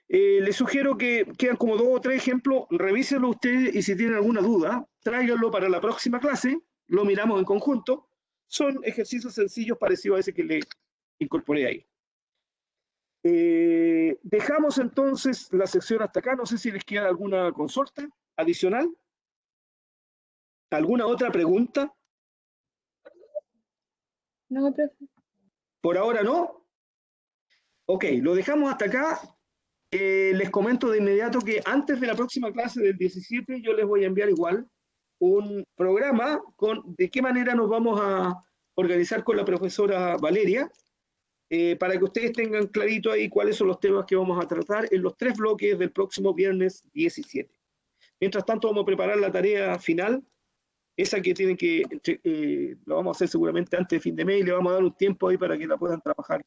Les sugiero que quedan como 2 o 3 ejemplos, revísenlo ustedes y si tienen alguna duda, tráiganlo para la próxima clase, lo miramos en conjunto. Son ejercicios sencillos parecidos a ese que le incorporé ahí. Dejamos entonces la sección hasta acá. No sé si les queda alguna consulta adicional. ¿Alguna otra pregunta? No, profe. Por ahora no. Ok, lo dejamos hasta acá. Les comento de inmediato que antes de la próxima clase del 17 yo les voy a enviar igual un programa con de qué manera nos vamos a organizar con la profesora Valeria, para que ustedes tengan clarito ahí cuáles son los temas que vamos a tratar en los 3 bloques del próximo viernes 17. Mientras tanto vamos a preparar la tarea final, esa que tienen que, lo vamos a hacer seguramente antes de fin de mes y le vamos a dar un tiempo ahí para que la puedan trabajar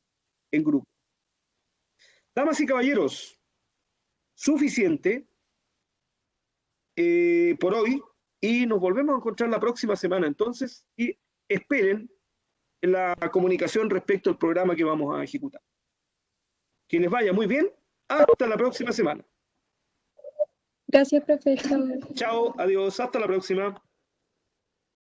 en grupo. Damas y caballeros, suficiente por hoy y nos volvemos a encontrar la próxima semana entonces y esperen la comunicación respecto al programa que vamos a ejecutar. Que les vaya muy bien, hasta la próxima semana. Gracias, profe. Chao. Chao, adiós, hasta la próxima.